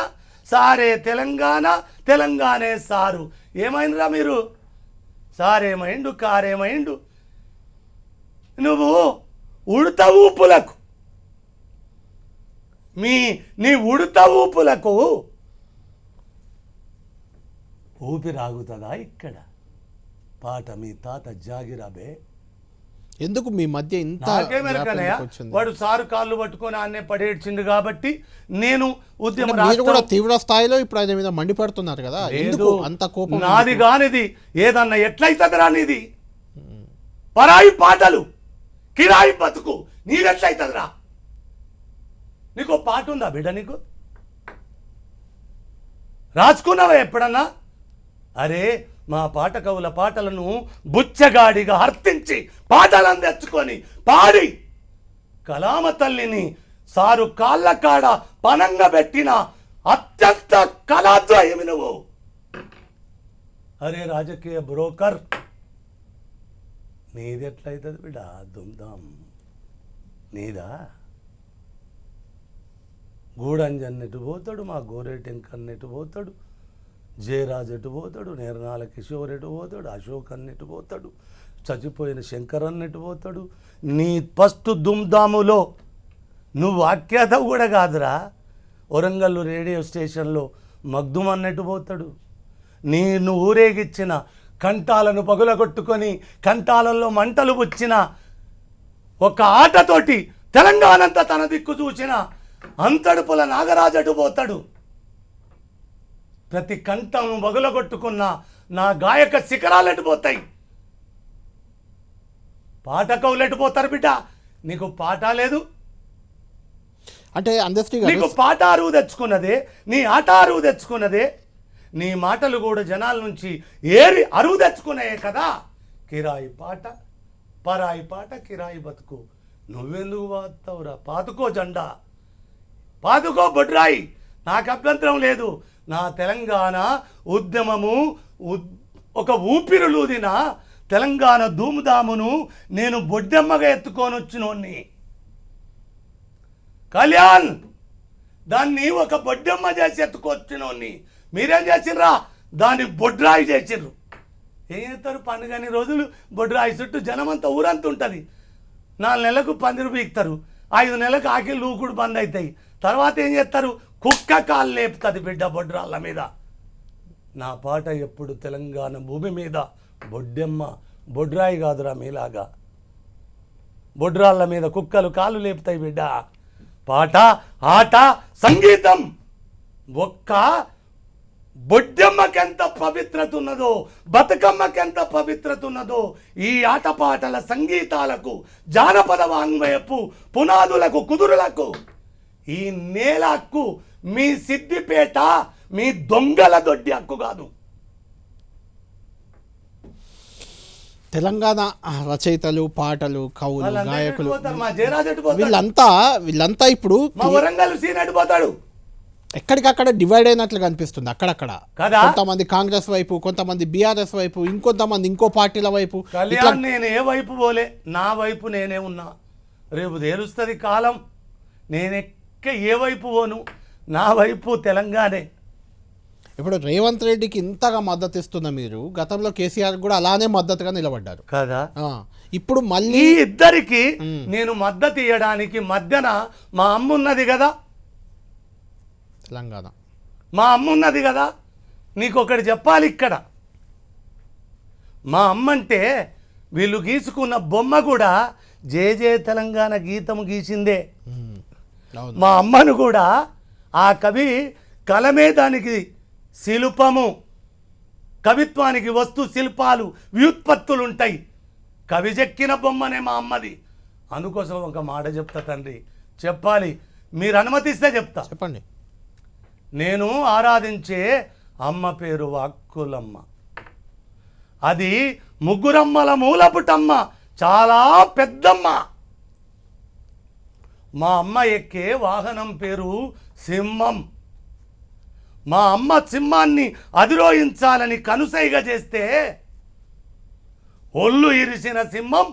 Speaker 2: సారే తెలంగాణ, తెలంగాణే సారు. ఏమైందిరా మీరు? సారేమైండు, కారేమైండు. నువ్వు ఉడత ఊపులకు, నీ ఉడత ఊపులకు ఊపిరాగుతుందా ఇక్కడ? పాట మీ తాత జాగిరాబే.
Speaker 1: ఎందుకు మీ మధ్య ఇంత
Speaker 2: నాకేమెరకనయా? వాడు సారు కాళ్ళు పట్టుకొని ఆన్నే పడేడ్చిండు కాబట్టి నేను ఉద్యమ
Speaker 1: మీరు కూడా తీవ్ర స్థాయిలో ఇప్పుడు ఆయన మీద మండిపడుతున్నారు కదా, ఎందుకు అంత కోపం?
Speaker 2: నాది కానిది ఏదన్నా ఎట్లయితదిరా నీది? పరాయి పాటలు, కిరాయి బతుకు, నీదెట్లయితదిరా? నీకు పాట ఉందా బిడ్డ? నీకు రాసుకున్నావా ఎప్పుడన్నా? అరే మా పాట కవుల పాటలను బుచ్చగాడిగా అర్థించి పాటలను తెచ్చుకొని పాడి కలామ తల్లిని సారు కాళ్ళ కాడ పనంగా పెట్టిన అత్యంత కళాద్వయమి నువ్వు. అరే రాజకీయ బ్రోకర్, నీది ఎట్లయితుంది బిడ్డ? దుమ్దాం నీదా? గూడంజన్ ఎటు పోతాడు, మా గోరేటెంకన్ ఎటు పోతాడు, జయరాజ్ ఎటు పోతాడు, నేరనాల కిషోర్ ఎటు పోతాడు, అశోక్ అన్న ఎటు పోతాడు, చచ్చిపోయిన శంకర్ అన్న ఎటు పోతాడు. నీ ఫస్ట్ దుమ్దాములో నువ్వు వాక్యాత కూడా కాదురా. వరంగల్ రేడియో స్టేషన్లో మగ్దుమ్ అన్నట్టు పోతాడు. నువ్వు ఊరేగిచ్చిన కంఠాలను పగులగొట్టుకొని కంఠాలలో మంటలు వచ్చిన ఒక ఆటతోటి తెలంగాణ అంతా తన దిక్కు చూసిన అంతడుపుల నాగరాజు అటు పోతాడు. ప్రతి కంఠం పగులగొట్టుకున్న నా గాయక శిఖరాలు ఎటుపోతాయి, పాట కవులు ఎటుపోతారు బిడ్డ? నీకు పాట లేదు
Speaker 1: అంటే
Speaker 2: నీకు పాట అరువు తెచ్చుకున్నదే, నీ ఆట అరువు తెచ్చుకున్నదే, నీ మాటలు కూడా జనాల నుంచి ఏరి అరువు తెచ్చుకున్నాయే కదా. కిరాయి పాట, పరాయి పాట, కిరాయి బతుకు. నువ్వెందుకు వాస్తావురా? పాతుకో జెండా, పాతుకో బొడ్రాయి, నాకు అభ్యంతరం లేదు. నా తెలంగాణ ఉద్యమము ఒక ఊపిరులూదిన తెలంగాణ ధూముదామును నేను బొడ్డెమ్మగా ఎత్తుకొని వచ్చినోన్ని. కళ్యాణ్ దాన్ని ఒక బొడ్డెమ్మ చేసి ఎత్తుకొచ్చినోన్ని. మీరేం చేసిర్రా? దాన్ని బొడ్రాయి చేసిర్రు. ఏం చేస్తారు? పండుగని రోజులు బొడ్రాయి చుట్టూ జనమంతా ఊరంతా ఉంటుంది. 4 నెలలకు పందిరు పీకుతారు, 5 నెలలకు ఆకిళ్ళు ఊకుడు బంద్ అవుతాయి. తర్వాత ఏం చేస్తారు? కుక్క కాళ్ళు లేపుతుంది బిడ్డ బొడ్రాళ్ళ మీద. నా పాట ఎప్పుడు తెలంగాణ భూమి మీద బొడ్డెమ్మ, బొడ్రాయి కాదురా మీలాగా. బొడ్రాళ్ళ మీద కుక్కలు కాళ్ళు లేపుతాయి బిడ్డ. పాట, ఆట, సంగీతం ఒక్క బొడ్డెమ్మకెంత పవిత్రత ఉన్నదో, బతుకమ్మకెంత పవిత్రత ఉన్నదో, ఈ ఆటపాటల సంగీతాలకు, జానపద వాంగ్మయపు పునాదులకు, కుదురులకు, ఈ నేల హక్కు మీ సిద్దిపేట మీ దొంగల దొడ్డి హక్కు కాదు.
Speaker 1: తెలంగాణ రచయితలు, పాటలు, కవులు, గాయకులు వీళ్ళంతా ఇప్పుడు
Speaker 2: వరంగల్ సీన్ అడిపోతాడు.
Speaker 1: ఎక్కడికక్కడ డివైడ్ అయినట్లుగా అనిపిస్తుంది. అక్కడక్కడ కొంతమంది కాంగ్రెస్ వైపు, కొంతమంది బీఆర్ఎస్ వైపు, ఇంకొంతమంది ఇంకో పార్టీల వైపు.
Speaker 2: కళ్యాణ్ నేను ఏ వైపు పోలే, నా వైపు నేనే ఉన్నా. రేపు తేలుస్తుంది కాలం. నేనెక్క ఏ వైపు పోను, నా వైపు తెలంగాణే.
Speaker 1: ఇప్పుడు రేవంత్ రెడ్డికి ఇంతగా మద్దతు ఇస్తున్న మీరు గతంలో కేసీఆర్ కూడా అలానే మద్దతుగా నిలబడ్డారు
Speaker 2: కదా.
Speaker 1: ఇప్పుడు మళ్ళీ
Speaker 2: ఇద్దరికి నేను మద్దతు ఇవ్వడానికి మధ్యన మా అమ్మ ఉన్నది కదా.
Speaker 1: తెలంగాణ
Speaker 2: మా అమ్మ ఉన్నది కదా, నీకొకటి చెప్పాలి ఇక్కడ. మా అమ్మ అంటే వీళ్ళు గీసుకున్న బొమ్మ కూడా జయ తెలంగాణ గీతము గీసిందే.
Speaker 1: అవును.
Speaker 2: మా అమ్మను కూడా ఆ కవి కలమే దానికి శిల్పము, కవిత్వానికి వస్తు శిల్పాలు వ్యుత్పత్తులు ఉంటాయి. కవి చెక్కిన బొమ్మనే మా అమ్మది. అందుకోసం ఒక మాట చెప్తా తండ్రి, చెప్పాలి, మీరు అనుమతిస్తే చెప్తా.
Speaker 1: చెప్పండి.
Speaker 2: నేను ఆరాధించే అమ్మ పేరు వాక్కులమ్మ. అది ముగ్గురమ్మల మూలపుటమ్మ, చాలా పెద్దమ్మ. మా అమ్మ ఎక్కే వాహనం పేరు సింహం. మా అమ్మ సింహాన్ని అధిరోహించాలని కనుసైగ చేస్తే ఒళ్ళు ఇరిసిన సింహం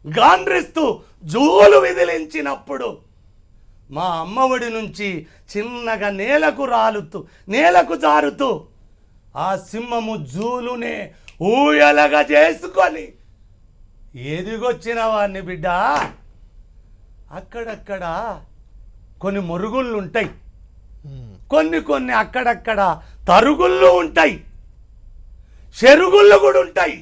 Speaker 2: గాండ్రిస్తూ జూలు విదిలించినప్పుడు మా అమ్మ ఒడి నుంచి చిన్నగా నేలకు జారుతూ ఆ సింహము జూలునే ఊయలగా చేసుకొని ఎదిగొచ్చిన వాడిని బిడ్డ. అక్కడక్కడ కొన్ని మురుగుళ్ళు ఉంటాయి, కొన్ని అక్కడక్కడ తరుగుళ్ళు ఉంటాయి, చెరుగుళ్ళు కూడా ఉంటాయి.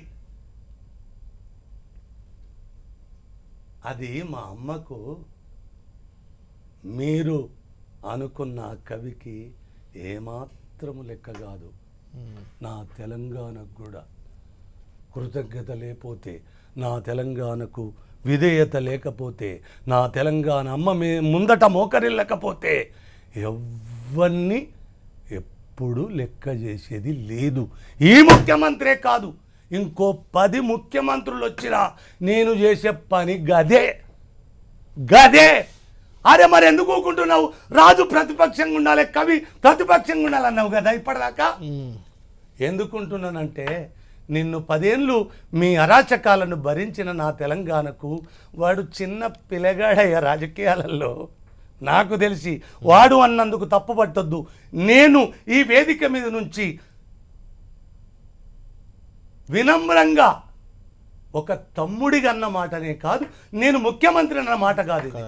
Speaker 2: అది మా అమ్మకు మీరు అనుకున్న కవికి ఏమాత్రము లెక్క కాదు. నా తెలంగాణకు కూడా కృతజ్ఞత లేకపోతే, నా తెలంగాణకు విధేయత లేకపోతే, నా తెలంగాణ అమ్మ ముందట మోకరిల్లకపోతే ఎవ్వరిని ఎప్పుడు లెక్క చేసేది లేదు. ఈ ముఖ్యమంత్రే కాదు, ఇంకో 10 ముఖ్యమంత్రులు వచ్చినా నేను చేసే పని గదే. అరే మరి ఎందుకు ఊరుకుంటున్నావు? రాజు ప్రతిపక్షంగా ఉండాలి, కవి ప్రతిపక్షంగా ఉండాలన్నావు కదా ఇప్పటిదాకా. ఎందుకుంటున్నానంటే నిన్ను 10 ఏళ్ళు మీ అరాచకాలను భరించిన నా తెలంగాణకు వాడు చిన్న పిల్లగాడయ్య రాజకీయాలలో. నాకు తెలిసి వాడు అన్నందుకు తప్పు పట్టొద్దు. నేను ఈ వేదిక మీద నుంచి వినమ్రంగా ఒక తమ్ముడిగా అన్న మాటనే కాదు, నేను ముఖ్యమంత్రి అన్న మాట కాదు ఇది.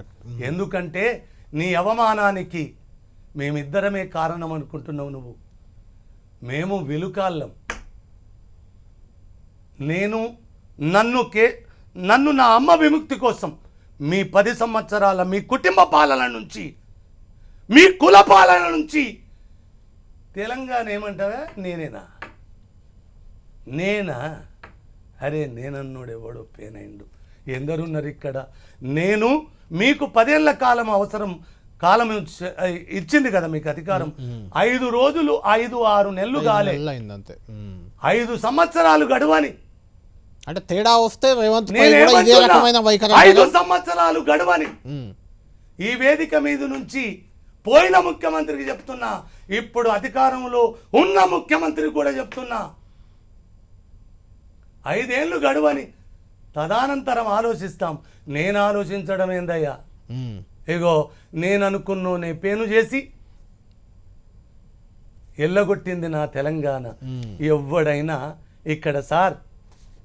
Speaker 2: ఎందుకంటే నీ అవమానానికి మేమిద్దరమే కారణం అనుకుంటున్నావు నువ్వు. మేము వెలుకాళ్ళం. నన్ను నా అమ్మ విముక్తి కోసం మీ 10 సంవత్సరాల మీ కుటుంబ పాలన నుంచి, మీ కుల పాలన నుంచి తెలంగాణ ఏమంటావా? నేనా? అరే నేనన్నోడు ఎవడో పేనైండు. ఎందరున్నారు ఇక్కడ. నేను మీకు 10 ఏళ్ల కాలం ఇచ్చింది కదా మీకు అధికారం. 5 రోజులు 5-6 నెలలు కాలే, 5 సంవత్సరాలు గడువని.
Speaker 1: అంటే తేడా వస్తే రేవంత్ పై కూడా ఇదే రకమైన వైఖరి.
Speaker 2: 5 సంవత్సరాలు గడువని ఈ వేదిక మీద నుంచి పోయిన ముఖ్యమంత్రికి చెప్తున్నా, ఇప్పుడు అధికారంలో ఉన్న ముఖ్యమంత్రికి కూడా చెప్తున్నా, 5 ఏళ్ళు గడువని. తదనంతరం ఆలోచిస్తాం. నేను ఆలోచించడం ఏందయ్యా? ఇగో నేను అనుకున్న పేను చేసి ఎల్లగొట్టింది నా తెలంగాణ. ఎవడైనా ఇక్కడ సార్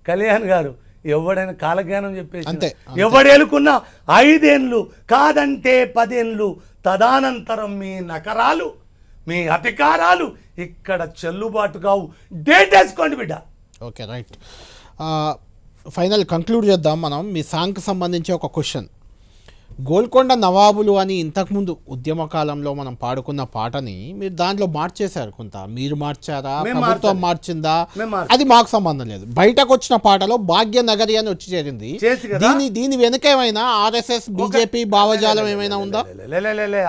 Speaker 2: కళ్యాణ్ గారు ఎవడైనా కాలజ్ఞానం చెప్పేసి ఎవడేలుకున్నా 5 ఏళ్ళు కాదంటే 10 ఏళ్ళు. తదనంతరం మీ నకరాలు, మీ అధికారాలు ఇక్కడ చెల్లుబాటు కావు. డేట్ వేసుకోండి బిడ్డ.
Speaker 1: Okay, right. ఫైనల్ కంక్లూడ్ చేద్దాం మనం. మీ సాంగ్కి సంబంధించి ఒక క్వశ్చన్. గోల్కొండ నవాబులు అని ఇంతకుముందు ఉద్యమ కాలంలో మనం పాడుకున్న పాటని మీరు దాంట్లో మార్చేశారు. కొంత మీరు మార్చారా, ప్రభుత్వం మార్చిందా, అది మాకు సంబంధం లేదు. బయటకు వచ్చిన పాటలో భాగ్యనగరి అని వచ్చి చేరింది. దీని వెనుక ఏమైనా RSS BJP భావజాలం ఏమైనా ఉందా?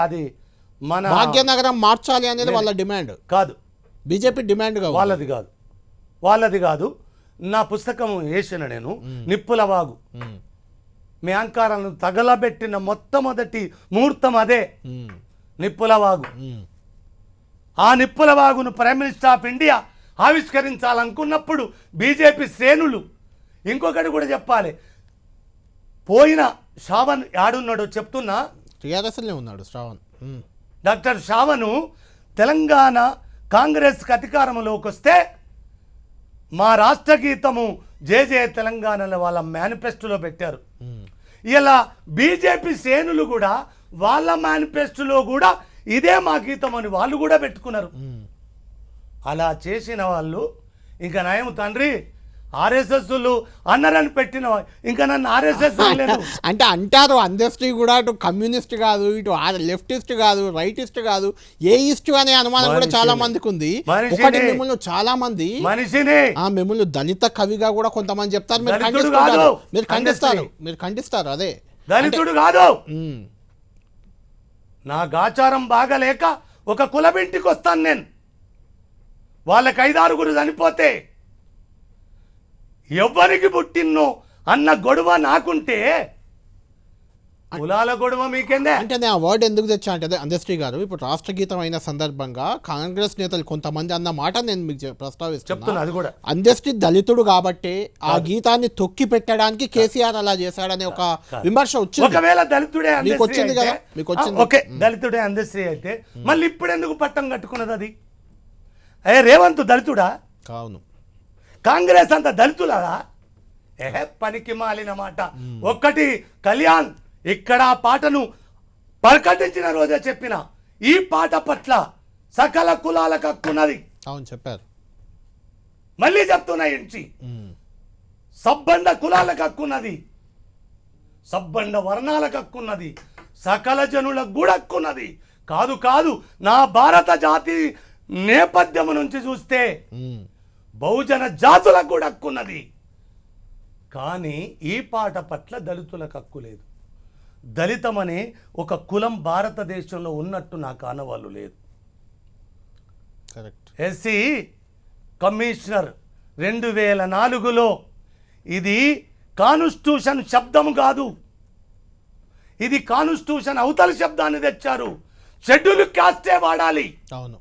Speaker 2: అది మన
Speaker 1: భాగ్యనగరం మార్చాలి అనేది వాళ్ళ డిమాండ్ కాదు, BJP డిమాండ్గా.
Speaker 2: వాళ్ళది కాదు. నా పుస్తకం వేసిన నేను నిప్పుల వాగు మ్యాంకారాలను తగలబెట్టిన మొట్టమొదటి ముహూర్తం అదే నిప్పుల వాగు. ఆ నిప్పుల వాగును ప్రైమ్ మినిస్టర్ ఆఫ్ ఇండియా ఆవిష్కరించాలనుకున్నప్పుడు బీజేపీ శ్రేణులు, ఇంకొకటి కూడా చెప్పాలి, పోయిన శ్రావణ్ యాడున్నాడో చెప్తున్నా,
Speaker 1: టీఆర్ఎస్లో ఉన్నాడు శ్రావణ్.
Speaker 2: డాక్టర్ శ్రావణ్ తెలంగాణ కాంగ్రెస్కి అధికారంలోకి వస్తే మా రాష్ట్ర గీతము జయ తెలంగాణలో వాళ్ళ మేనిఫెస్టోలో పెట్టారు. ఇలా బీజేపీ శ్రేణులు కూడా వాళ్ళ మేనిఫెస్టోలో కూడా ఇదే మా గీతం అని వాళ్ళు కూడా పెట్టుకున్నారు. అలా చేసిన వాళ్ళు ఇంకా నయం తండ్రి ఆర్ఎస్ఎస్లు అన్నారని పెట్టిన ఇంకా నన్ను ఆర్ఎస్ఎస్ లేదు
Speaker 1: అంటే అంటారు అందెస్టీ కూడా ఇటు కమ్యూనిస్ట్ కాదు, ఇటు లెఫ్టిస్ట్ కాదు, రైటిస్ట్ కాదు, ఏ ఇస్ట్ అనే అనుమానం కూడా చాలా మందికి ఉంది. ఒకటి మిమ్మల్ని చాలా మంది
Speaker 2: మనిషిని
Speaker 1: మిమ్మల్ని దళిత కవిగా కూడా కొంతమంది చెప్తారు, మీరు ఖండిస్తారు. అదే
Speaker 2: దళితుడు కాదు, నా గాచారం బాగలేక ఒక కులబింటికి వస్తాను నేను. వాళ్ళకి 5-6 చనిపోతే ఎవ్వరికి పుట్టిన్నో అన్న గొడవ నాకుంటే కులాల గొడవ మీకేందే.
Speaker 1: అంటే నేను ఆ వర్డ్ ఎందుకు తెచ్చా అంటే అదే అందశ్రీ గారు ఇప్పుడు రాష్ట్ర గీతం అయిన సందర్భంగా కాంగ్రెస్ నేతలు కొంతమంది అన్న మాట నేను మీకు ప్రస్తావిస్తున్నా.
Speaker 2: అది కూడా
Speaker 1: అందశ్రీ దళితుడు కాబట్టి ఆ గీతాన్ని తొక్కి పెట్టడానికి కేసీఆర్ అలా చేశాడనే ఒక విమర్శ వచ్చింది.
Speaker 2: ఒకవేళ దళితుడే
Speaker 1: వచ్చింది కదా, మీకు వచ్చింది.
Speaker 2: ఓకే, దళితుడే అందశ్రీ అయితే మళ్ళీ ఇప్పుడు ఎందుకు పట్టం కట్టుకున్నది? అది రేవంత్ దళితుడా?
Speaker 1: కావును.
Speaker 2: కాంగ్రెస్ అంత దళితులదా? పనికి మాలిన మాట. ఒక్కటి కళ్యాణ్ ఇక్కడ ఆ పాటను ప్రకటించిన రోజే చెప్పిన ఈ పాట పట్ల సకల కులాలకు హక్కున్నది.
Speaker 1: అవును చెప్పారు.
Speaker 2: మళ్ళీ చెప్తున్నా ఇంచి సబ్బండ కులాలకు హక్కున్నది, సబ్బండ వర్ణాలకు హక్కున్నది, సకల జనులకు కూడా హక్కున్నది. కాదు నా భారత జాతి నేపథ్యం నుంచి చూస్తే బహుజన జాతులకు కూడా హక్కున్నది. కానీ ఈ పాట పట్ల దళితులకు హక్కు లేదు. దళితమనే ఒక కులం భారతదేశంలో ఉన్నట్టు నాకు ఆనవాళ్ళు లేదు.
Speaker 1: కరెక్ట్.
Speaker 2: ఎస్సీ కమిషనర్ 2004లో ఇది కాన్స్టిట్యూషన్ శబ్దం కాదు, ఇది కాన్స్టిట్యూషన్ అవతల శబ్దాన్ని తెచ్చారు, షెడ్యూల్ క్యాస్టే వాడాలి
Speaker 1: అవును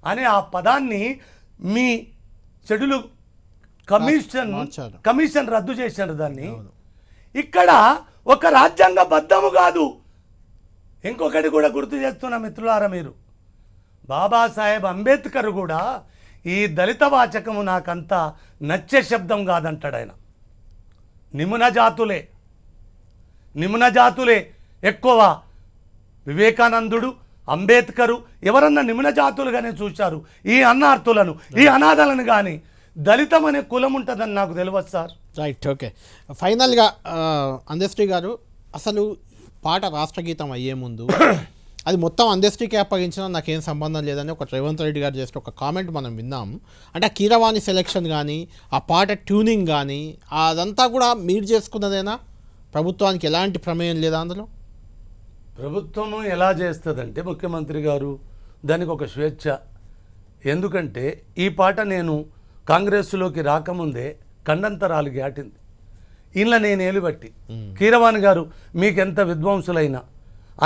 Speaker 2: అని ఆ పదాన్ని మీ షెడ్యూల్ కమిషన్ రద్దు చేశారు దాన్ని. ఇక్కడ ఒక రాజ్యాంగ బద్ధము కాదు. ఇంకొకటి కూడా గుర్తు చేస్తున్నా మిత్రులారా, మీరు బాబాసాహెబ్ అంబేద్కర్ కూడా ఈ దళిత వాచకము నాకంత నచ్చే శబ్దం కాదంటాడు ఆయన. నిమ్న జాతులే ఎక్కువ. వివేకానందుడు, అంబేద్కరు ఎవరన్నా నిమ్న జాతులుగానే చూశారు ఈ అన్నార్థులను, ఈ అనాథలను. కానీ దళితం అనే కులం ఉంటుందని నాకు తెలియదు సార్.
Speaker 1: Right, okay. ఫైనల్గా అందశ్రీ గారు, అసలు పాట రాష్ట్రగీతం అయ్యే ముందు అది మొత్తం అందశ్రీకి అప్పగించినా నాకేం సంబంధం లేదని ఒక రేవంత్ రెడ్డి గారు చేసిన ఒక కామెంట్ మనం విన్నాం. అంటే ఆ కీరవాణి సెలెక్షన్ కానీ ఆ పాట ట్యూనింగ్ కానీ అదంతా కూడా మీరు చేసుకున్నదేనా? ప్రభుత్వానికి ఎలాంటి ప్రమేయం లేదా అందులో?
Speaker 2: ప్రభుత్వము ఎలా చేస్తుందంటే ముఖ్యమంత్రి గారు దానికి ఒక స్వేచ్ఛ. ఎందుకంటే ఈ పాట నేను కాంగ్రెస్లోకి రాకముందే ఖండంతరాలు గాటింది. ఇంట్లో నేను ఏలుబట్టి కీరవాణి గారు మీకెంత విద్వాంసులైనా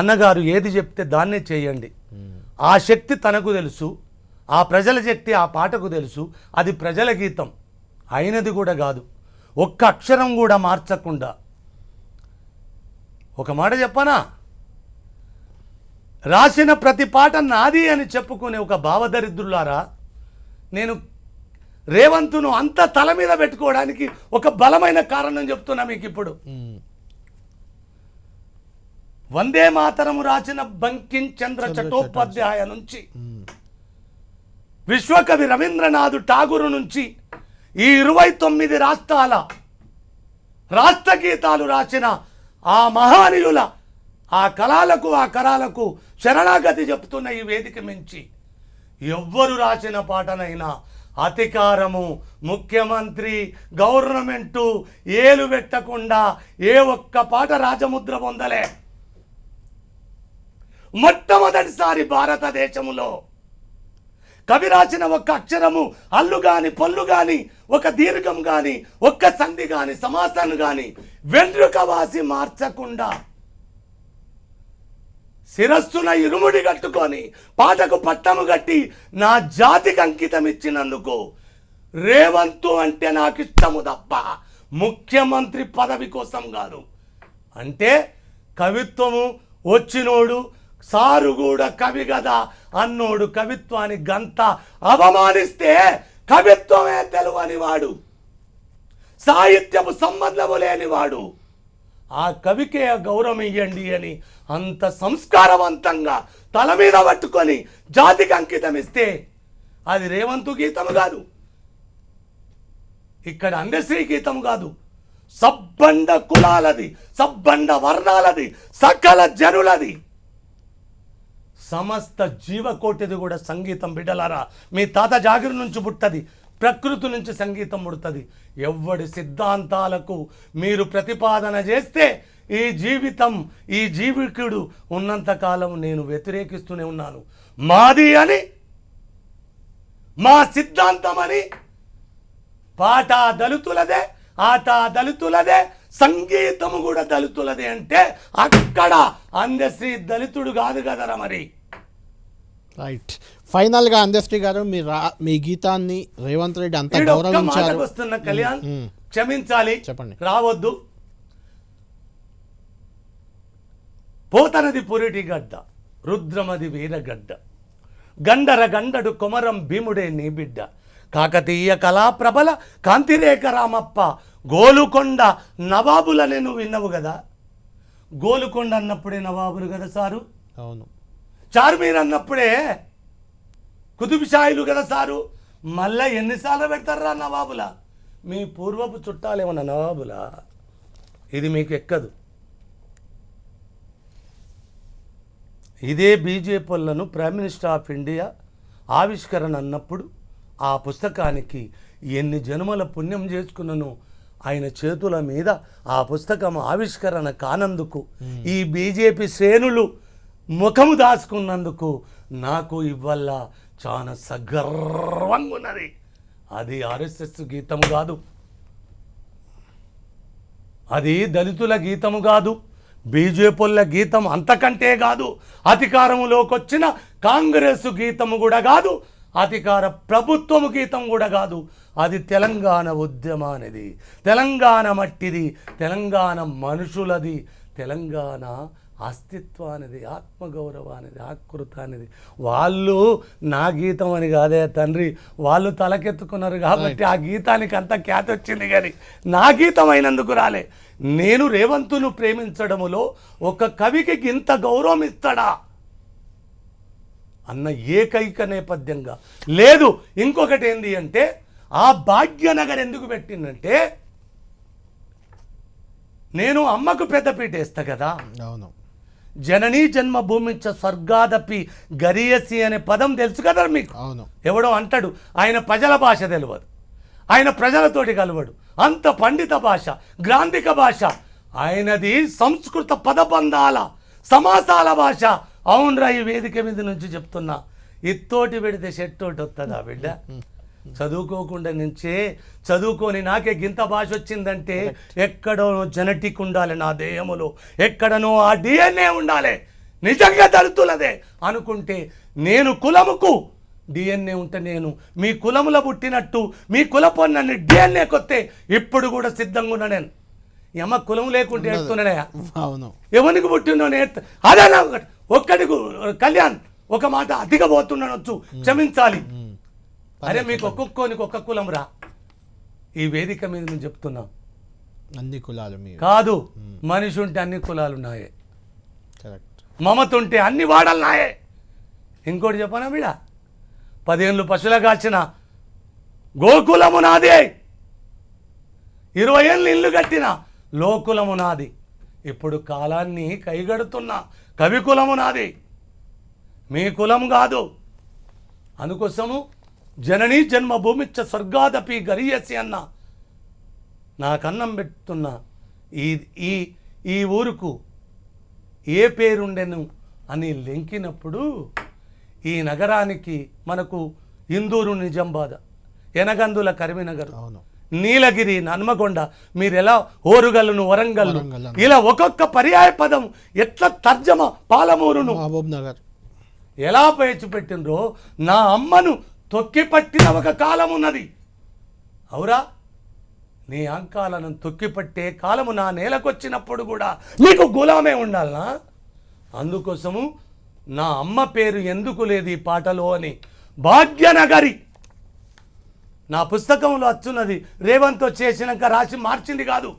Speaker 2: అన్నగారు ఏది చెప్తే దాన్నే చేయండి. ఆ శక్తి తనకు తెలుసు, ఆ ప్రజల శక్తి ఆ పాటకు తెలుసు. అది ప్రజల గీతం అయినది కూడా కాదు. ఒక్క అక్షరం కూడా మార్చకుండా. ఒక మాట చెప్పనా, రాసిన ప్రతి పాట నాది అని చెప్పుకునే ఒక భావదరిద్రులారా, నేను రేవంత్ను అంత తల మీద పెట్టుకోవడానికి ఒక బలమైన కారణం చెప్తున్నా మీకు. ఇప్పుడు వందే మాతరము రాసిన బంకిం చంద్ర చట్టోపాధ్యాయ నుంచి, విశ్వకవి రవీంద్రనాథ్ ఠాగూరు నుంచి ఈ 29 రాష్ట్రాల రాష్ట్ర గీతాలు రాసిన ఆ మహానీయుల ఆ కళలకు ఆ కళలకు శరణాగతి చెప్తున్న ఈ వేదిక మించి ఎవ్వరు రాసిన పాటనైనా అధికారము, ముఖ్యమంత్రి, గవర్నమెంటు ఏలు పెట్టకుండా ఏ ఒక్క పాట రాజముద్ర పొందలే. మొట్టమొదటిసారి భారతదేశంలో కవి రాసిన ఒక్క అక్షరము అల్లు గాని పొల్లు గాని ఒక దీర్ఘం గాని ఒక్క సంధి గాని సమాసాన్ని గాని వెంట్రుక వాసి మార్చకుండా శిరస్సున ఇరుముడి కట్టుకొని పాటకు పట్టము కట్టి నా జాతికి అంకితం ఇచ్చినందుకు రేవంతు అంటే నాకు ఇష్టము తప్ప ముఖ్యమంత్రి పదవి కోసం కాదు. అంటే కవిత్వము వచ్చినోడు సారు కూడా కవి కదా అన్నోడు కవిత్వాన్ని గంత అవమానిస్తే కవిత్వమే తెలువని వాడు, సాహిత్యము సంబంధము లేనివాడు ఆ కవికే ఆ గౌరవం ఇవ్వండి అని అంత సంస్కారవంతంగా తల మీద పట్టుకొని జాతికి అంకితం ఇస్తే అది రేవంతు గీతం కాదు, ఇక్కడ అందశ్రీ గీతం కాదు, సబ్బండ కులాలది, సబ్బండ వర్ణాలది, సకల జనులది, సమస్త జీవకోటిది కూడా సంగీతం. బిడ్డలారా, మీ తాత జాగిరి నుంచి పుట్టది, ప్రకృతి నుంచి సంగీతం పుడుతుంది. ఎవ్వడి సిద్ధాంతాలకు మీరు ప్రతిపాదన చేస్తే ఈ జీవితం, ఈ జీవికుడు ఉన్నంతకాలం నేను వ్యతిరేకిస్తూనే ఉన్నాను. మాది అని, మా సిద్ధాంతం అని, పాట దళితులదే, ఆట దళితులదే, సంగీతము కూడా దళితులదే అంటే అక్కడ అందశ్రీ దళితుడు కాదు కదరా మరి.
Speaker 1: రైట్. ఫైనల్గా అందశ్రీ గారు మీ గీతాన్ని రేవంత్ రెడ్డి అంత గౌరవించారు.
Speaker 2: వస్తున్న కళ్యాణ్ క్షమించాలి,
Speaker 1: చెప్పండి.
Speaker 2: రావద్దు. పోతనది పురిటి గడ్డ, రుద్రమది వీరగడ్డ, గండర గండడు కొమరం భీముడే నీ బిడ్డ, కాకతీయ కళాప్రబల కాంతిరేఖ రామప్ప, గోలుకొండ నవాబులనే నువ్వు విన్నావు కదా. గోలుకొండ అన్నప్పుడే నవాబులు కదా సారు.
Speaker 1: అవును.
Speaker 2: చార్మీర్ అన్నప్పుడే కుతుబుషాయిలు కదా సారు. మళ్ళా ఎన్నిసార్లు పెడతారా నవాబుల? మీ పూర్వపు చుట్టాలేమన్నా నవాబుల? ఇది మీకు ఎక్కదు. ఇదే బీజేపీ వాళ్ళను ప్రైమ్ మినిస్టర్ ఆఫ్ ఇండియా ఆవిష్కరణ అన్నప్పుడు ఆ పుస్తకానికి ఎన్ని జన్మల పుణ్యం చేసుకున్నాను. ఆయన చేతుల మీద ఆ పుస్తకం ఆవిష్కరణ కానందుకు, ఈ బీజేపీ శ్రేణులు ముఖము దాచుకున్నందుకు నాకు ఇవాళ చాలా సగర్వంగా ఉన్నది. అది ఆర్ఎస్ఎస్ గీతం కాదు, అది దళితుల గీతము కాదు, బీజేపీల గీతం అంతకంటే కాదు, అధికారంలోకి వచ్చిన కాంగ్రెస్ గీతము కూడా కాదు, అధికార ప్రభుత్వము గీతం కూడా కాదు. అది తెలంగాణ ఉద్యమానిది, తెలంగాణ మట్టిది, తెలంగాణ మనుషులది, తెలంగాణ అస్తిత్వానిది, ఆత్మగౌరవానిది, ఆకృతానిది. వాళ్ళు నా గీతం అని కాదే తండ్రి, వాళ్ళు తలకెత్తుకున్నారు కాబట్టి ఆ గీతానికి అంత ఖ్యాతి వచ్చింది. కానీ నా గీతం అయినందుకు రాలే. నేను రేవంతును ప్రేమించడములో ఒక కవికి ఇంత గౌరవం ఇస్తాడా అన్న ఏకైక నేపథ్యంగా లేదు. ఇంకొకటి ఏంది అంటే, ఆ భాగ్యనగర్ ఎందుకు పెట్టిందంటే, నేను అమ్మకు పెద్దపీట వేస్తా కదా.
Speaker 1: అవును.
Speaker 2: జననీ జన్మభూమించ స్వర్గాదపి గరియసి అనే పదం తెలుసు కదా మీకు.
Speaker 1: అవును.
Speaker 2: ఎవడో అంటాడు ఆయన ప్రజల భాష తెలియదు, ఆయన ప్రజలతోటి కలవడు, అంత పండిత భాష, గ్రాంధిక భాష ఆయనది, సంస్కృత పదబంధాల సమాసాల భాష. అవునరా, ఈ వేదిక మీద నుంచి చెప్తున్నా, ఇత్తోటి పెడితే షెట్టోటి వస్తుందా బిడ్డ? చదువుకోకుండా నుంచే చదువుకొని నాకే గింత భాష వచ్చిందంటే ఎక్కడో జెనెటిక్ ఉండాలి నా దేహములో, ఎక్కడనో ఆ డిఎన్ఏ ఉండాలి. నిజంగా దళితులదే అనుకుంటే నేను కులముకు డిఎన్ఏ ఉంటే నేను మీ కులములో పుట్టినట్టు మీ కులపొన్నన్ని డిఎన్ఏ కొత్తే ఇప్పుడు కూడా సిద్ధంగా ఉన్నా. నేను ఎమ్మ కులం లేకుంటే ఎడుతున్నాయా?
Speaker 1: అవును.
Speaker 2: ఎవరికి పుట్టినో అదే నా ఒక్కడి కళ్యాణ్ ఒక మాట అతిగా పోతున్నానొచ్చు, క్షమించాలి. అరే మీకు ఒక్కొక్కనికి ఒక్క కులం రా. ఈ వేదిక మీద నేను చెప్తున్నా,
Speaker 1: అన్ని కులాలు
Speaker 2: కాదు, మనిషి ఉంటే అన్ని కులాలు నాయే,
Speaker 1: కరెక్ట్.
Speaker 2: మమత ఉంటే అన్ని వాడలు నాయే. ఇంకోటి చెప్పనా బిడ, 10 ఏళ్ళు పశువుల కాల్చిన గోకులము నాదే, 20 ఏళ్ళు ఇల్లు కట్టిన లోకులము నాది, ఇప్పుడు కాలాన్ని కైగడుతున్న కవికులము నాది, మీ కులం కాదు. అందుకోసము జననీ జన్మభూమిచ్చ స్వర్గాదపి గరియసి అన్న, నాకన్నం పెడుతున్నా ఈ ఊరుకు ఏ పేరుండెను అని లెంకినప్పుడు, ఈ నగరానికి మనకు ఇందూరు నిజామాబాద్, ఎనగందుల కరీంనగర్, నీలగిరి హన్మకొండ, మీరు ఎలా ఓరుగల్లును వరంగల్లు, ఇలా ఒక్కొక్క పర్యాయ పదం ఎట్లా తర్జమ, పాలమూరును
Speaker 1: మహబూబ్నగర్
Speaker 2: ఎలా పేర్చి పెట్టినరో, నా అమ్మను తొక్కిపట్టిన ఒక కాలం ఉన్నది. అవురా, నీ అంకాలను తొక్కిపట్టే కాలము నా నేలకొచ్చినప్పుడు కూడా నీకు గులామే ఉండాలనా? అందుకోసము నా అమ్మ పేరు ఎందుకు లేదు ఈ పాటలో అని భాగ్యనగరి నా పుస్తకంలో వచ్చున్నది. రేవంత్ చేసినాక రాసి మార్చింది కాదు.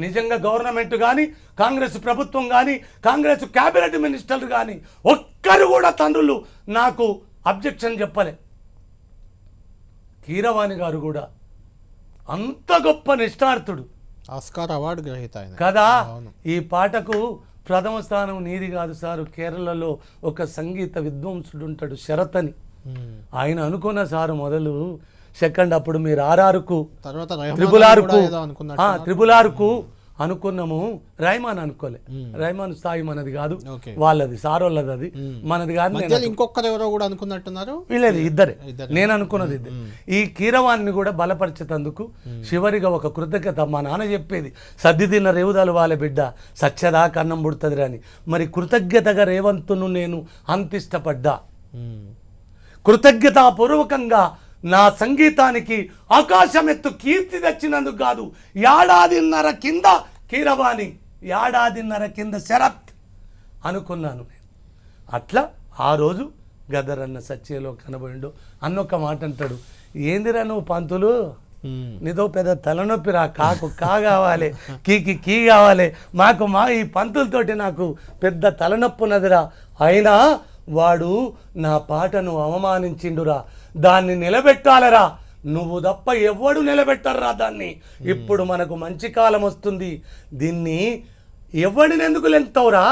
Speaker 2: నిజంగా గవర్నమెంట్ కానీ కాంగ్రెస్ ప్రభుత్వం కానీ కాంగ్రెస్ క్యాబినెట్ మినిస్టర్లు కానీ ఒక్కరు కూడా తండ్రులు నాకు అబ్జెక్షన్ చెప్పలే. కీరవాణి గారు కూడా అంత గొప్ప నిష్ఠార్థుడు,
Speaker 1: ఆస్కార్ అవార్డు గ్రహీత ఆయన
Speaker 2: కదా.
Speaker 1: అవును.
Speaker 2: ఈ పాటకు ప్రథమ స్థానం నీది కాదు సారు. కేరళలో ఒక సంగీత విద్వాంసుడు ఉంటాడు శరత్ అని, ఆయన అనుకున్న సారు మొదలు సెకండ్ అప్పుడు మీరు ఆర్ఆర్కు
Speaker 1: తర్వాత
Speaker 2: త్రిబుల్ ఆర్కు అనుకున్నాము, రైమాన్ అనుకోలే. రైమాన్ స్థాయి మనది కాదు, వాళ్ళది సారోళ్ళది, అది మనది కాదు.
Speaker 1: ఇంకొకరు ఎవరో కూడా అనుకున్నట్టున్నారు,
Speaker 2: వీళ్ళది ఇద్దరే, నేను అనుకున్నది ఇద్దరు. ఈ కీరవాణ్ణి కూడా బలపరిచేందుకు చివరిగా ఒక కృతజ్ఞత. మా నాన్న చెప్పేది, సర్ది తిన్న రేవుదాలు వాళ్ళ బిడ్డ సచ్చదా కన్నం పుడుతుంది అని. మరి కృతజ్ఞతగా రేవంత్ను నేను అంత ఇష్టపడ్డా, కృతజ్ఞతాపూర్వకంగా నా సంగీతానికి ఆకాశం ఎత్తు కీర్తి తెచ్చినందుకు కాదు, ఏడాదిన్నర కింద కీరవాణి, ఏడాదిన్నర కింద శరత్ అనుకున్నాను నేను. అట్లా ఆ రోజు గదరన్న సత్యలో కనబడిండు. అన్నొక్క మాట అంటాడు, ఏందిరా నువ్వు పంతులు, నీదో పెద్ద తలనొప్పిరా, కాకు కా కావాలి, కీకి కీ కావాలి, మాకు ఈ పంతులతోటి నాకు పెద్ద తలనొప్పి ఉన్నదిరా. అయినా వాడు నా పాటను అవమానించిండురా, దాన్ని నిలబెట్టాలరా, నువ్వు తప్ప ఎవడు నిలబెట్టర్రా దాన్ని. ఇప్పుడు మనకు మంచి కాలం వస్తుంది, దీన్ని ఎవడిని ఎందుకు లెంగుతావురా,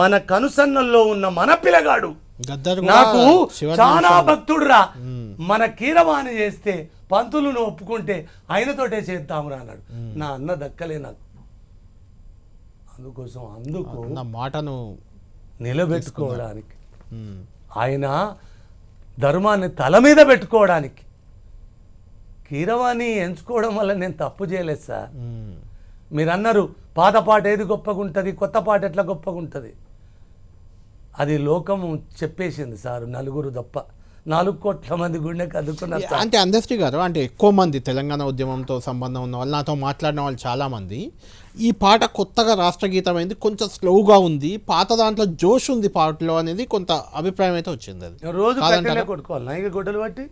Speaker 2: మన కనుసన్నల్లో ఉన్న మన పిల్లగాడు నాకు చాలా భక్తుడురా, మన కీరవాణి చేస్తే పంతులను ఒప్పుకుంటే ఆయనతోటే చేద్దామురా అన్నాడు. నా అన్న దక్కలే నాకు. అందుకు
Speaker 1: నా మాటను
Speaker 2: నిలబెట్టుకోవడానికి, ఆయన ధర్మాన్ని తల మీద పెట్టుకోవడానికి కీరవాణి ఎంచుకోవడం వల్ల నేను తప్పు చేయలేదు సార్. మీరు అన్నారు పాత పాట ఏది గొప్పగా ఉంటుంది, కొత్త పాట ఎట్లా గొప్పగా ఉంటుంది, అది లోకము చెప్పేసింది సార్. నలుగురు తప్ప 4 కోట్ల మంది గుండెకి అద్దుకున్నారు.
Speaker 1: అంటే అందశ్రీ గారు, అంటే ఎక్కువ మంది తెలంగాణ ఉద్యమంతో సంబంధం ఉన్న వాళ్ళు, నాతో మాట్లాడిన వాళ్ళు చాలామంది, ఈ పాట కొత్తగా రాష్ట్రగీతమైంది, కొంచెం స్లోగా ఉంది, పాత దాంట్లో జోష్ ఉంది పాటలో అనేది కొంత అభిప్రాయం అయితే వచ్చింది. అది
Speaker 2: రోజు కొట్టుకోవాలన్నా, ఇక గుడ్డలు బట్టి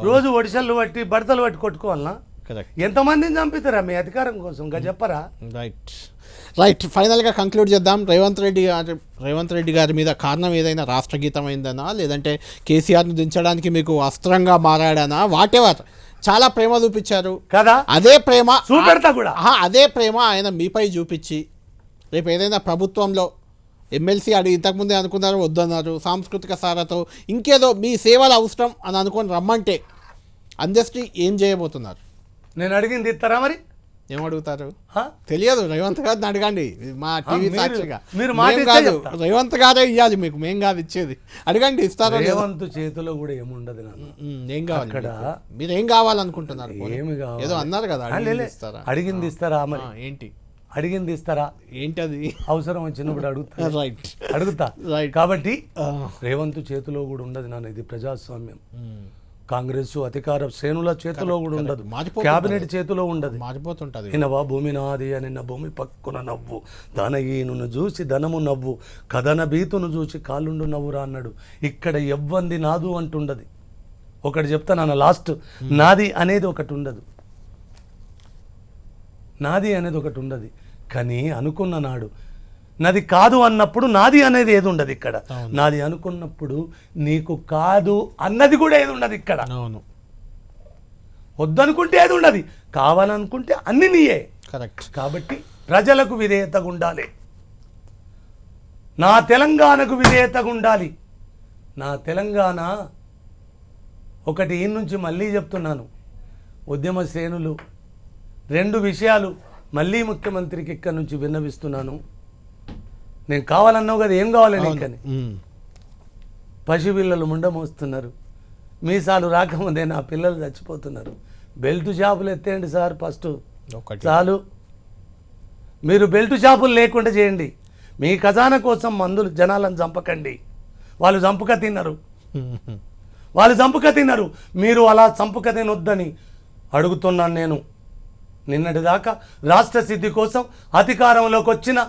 Speaker 2: రోజు ఒడిసెలు బట్టి బడతలు బట్టి కొట్టుకోవాలన్నా? ఎంతమందిని చంపుతారా మీ అధికారం కోసం, ఇంకా చెప్పరా?
Speaker 1: రైట్ ఫైనల్గా కంక్లూడ్ చేద్దాం. రేవంత్ రెడ్డి గారి మీద కారణం ఏదైనా రాష్ట్రగీతం అయిందనా, లేదంటే కేసీఆర్ను దించడానికి మీకు అస్త్రంగా మారాడనా, వాటెవర్, చాలా ప్రేమ చూపించారు
Speaker 2: కదా.
Speaker 1: అదే ప్రేమ
Speaker 2: చూపెడతా కూడా,
Speaker 1: అదే ప్రేమ ఆయన మీపై చూపించి రేపు ఏదైనా ప్రభుత్వంలో ఎమ్మెల్సీ అడిగి ఇంతకుముందే అనుకున్నారు, వద్దన్నారు, సాంస్కృతిక సారతో ఇంకేదో మీ సేవలు అవసరం అని అనుకొని రమ్మంటే అందశ్రీ ఏం చేయబోతున్నారు?
Speaker 2: నేను అడిగింది ఇస్తారా? మరి
Speaker 1: ఏమడుగుతారు తెలియదు, రేవంత్ గారిని అడగండి. మా టీవీ సాక్షిగా
Speaker 2: మీరు
Speaker 1: కాదు, రేవంత్ గారే ఇవ్వాలి మీకు, మేం కాదు ఇచ్చేది. అడగండి, ఇస్తారా?
Speaker 2: రేవంత్ చేతిలో కూడా ఏముండదు,
Speaker 1: ఏం కావాలి, మీరు ఏం కావాలనుకుంటున్నారు?
Speaker 2: ఏమి కావాలి
Speaker 1: ఏదో అన్నారు కదా,
Speaker 2: అడిగింది ఇస్తారా? మరి
Speaker 1: ఏంటి
Speaker 2: అడిగింది ఇస్తారా?
Speaker 1: ఏంటది?
Speaker 2: అవసరం వచ్చినప్పుడు అడుగుతా.
Speaker 1: రైట్
Speaker 2: అడుగుతా. కాబట్టి రేవంత్ చేతిలో కూడా ఉండదు నాన్న, ఇది ప్రజాస్వామ్యం. కాంగ్రెస్ అధికార శ్రేణుల చేతిలో కూడా ఉండదు, క్యాబినెట్ చేతిలో ఉండదు,
Speaker 1: మారిపోతుంటది.
Speaker 2: ఈయనవా భూమి నాది అని భూమి పక్కున నవ్వు, ధనహీనును చూసి ధనము నవ్వు, కథన భీతును చూసి కాళ్ళుండు నవ్వురా అన్నాడు. ఇక్కడ ఎవ్వంది నాదు అంటుండదు. ఒకటి చెప్తా నాన్న లాస్ట్, నాది అనేది ఒకటి ఉండదు, నాది అనేది ఒకటి ఉండదు. కానీ అనుకున్న నాడు నాది కాదు అన్నప్పుడు నాది అనేది ఏది ఉండదు ఇక్కడ. నాది అనుకున్నప్పుడు నీకు కాదు అన్నది కూడా ఏది ఉండదు ఇక్కడ. వద్దనుకుంటే ఏది ఉండదు, కావాలనుకుంటే అన్ని నీయే.
Speaker 1: కరెక్ట్.
Speaker 2: కాబట్టి ప్రజలకు విధేయతగా ఉండాలి, నా తెలంగాణకు విధేయతగా ఉండాలి. నా తెలంగాణ ఒకటి ఈ నుంచి మళ్ళీ చెప్తున్నాను, ఉద్యమ శ్రేణులు 2 విషయాలు మళ్ళీ ముఖ్యమంత్రికి ఇక్కడ నుంచి విన్నవిస్తున్నాను. నేను కావాలన్నావు కదా, ఏం కావాలి నీకని? పసిపిల్లలు ముండమోస్తున్నారు, మీసాలు రాకముందే నా పిల్లలు చచ్చిపోతున్నారు. బెల్ట్ షాపులు ఎత్తేయండి సార్, ఫస్ట్ చాలు. మీరు బెల్ట్ షాపులు లేకుండా చేయండి. మీ ఖజానా కోసం మందులు జనాలను చంపకండి. వాళ్ళు చంపుక తిన్నారు, వాళ్ళు చంపుక తిన్నారు. మీరు అలా చంపుక తినొద్దని అడుగుతున్నాను నేను. నిన్నటిదాకా రాష్ట్ర సిద్ధి కోసం అధికారంలోకి వచ్చిన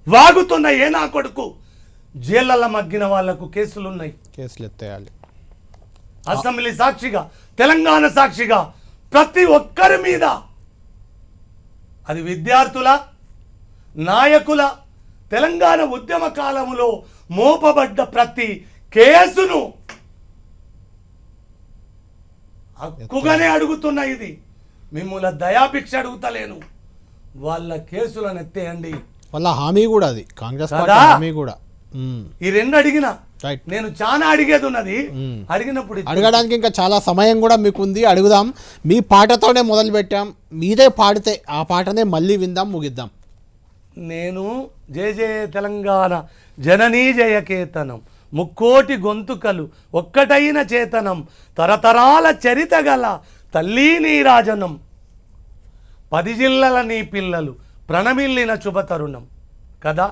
Speaker 2: వాగుతున్న ఏ నా కొడుకు జైళ్ళల్లో మగ్గిన వాళ్లకు కేసులున్నాయి,
Speaker 1: కేసులు ఎత్తేయాలి.
Speaker 2: అసెంబ్లీ సాక్షిగా, తెలంగాణ సాక్షిగా ప్రతి ఒక్కరి మీద అది విద్యార్థుల నాయకుల తెలంగాణ ఉద్యమ కాలంలో మోపబడ్డ ప్రతి కేసును హక్కుగానే అడుగుతున్నా. ఇది మిమ్మల్ని దయాభిక్ష అడుగుతలేను, వాళ్ళ కేసులను ఎత్తేయండి.
Speaker 1: వాళ్ళ హామీ కూడా అది, కాంగ్రెస్ పార్టీ
Speaker 2: కదా?
Speaker 1: హామీ కూడా.
Speaker 2: ఈ రెండు అడిగిన
Speaker 1: రైట్.
Speaker 2: నేను చాలా అడిగేది ఉన్నది, అడిగినప్పుడు
Speaker 1: అడగడానికి ఇంకా చాలా సమయం కూడా మీకు ఉంది, అడుగుదాం. మీ పాటతోనే మొదలు పెట్టాం, మీరే పాడితే ఆ పాటనే మళ్ళీ విందాం, ముగిద్దాం.
Speaker 2: నేను జయ జయ తెలంగాణ జననీ జయకేతనం, ముక్కోటి గొంతుకలు ఒక్కటైన చేతనం, తరతరాల చరిత గల తల్లి నీరాజనం, 10 జిల్లల నీ పిల్లలు ప్రణమిల్లిన శుభతరుణం కదా.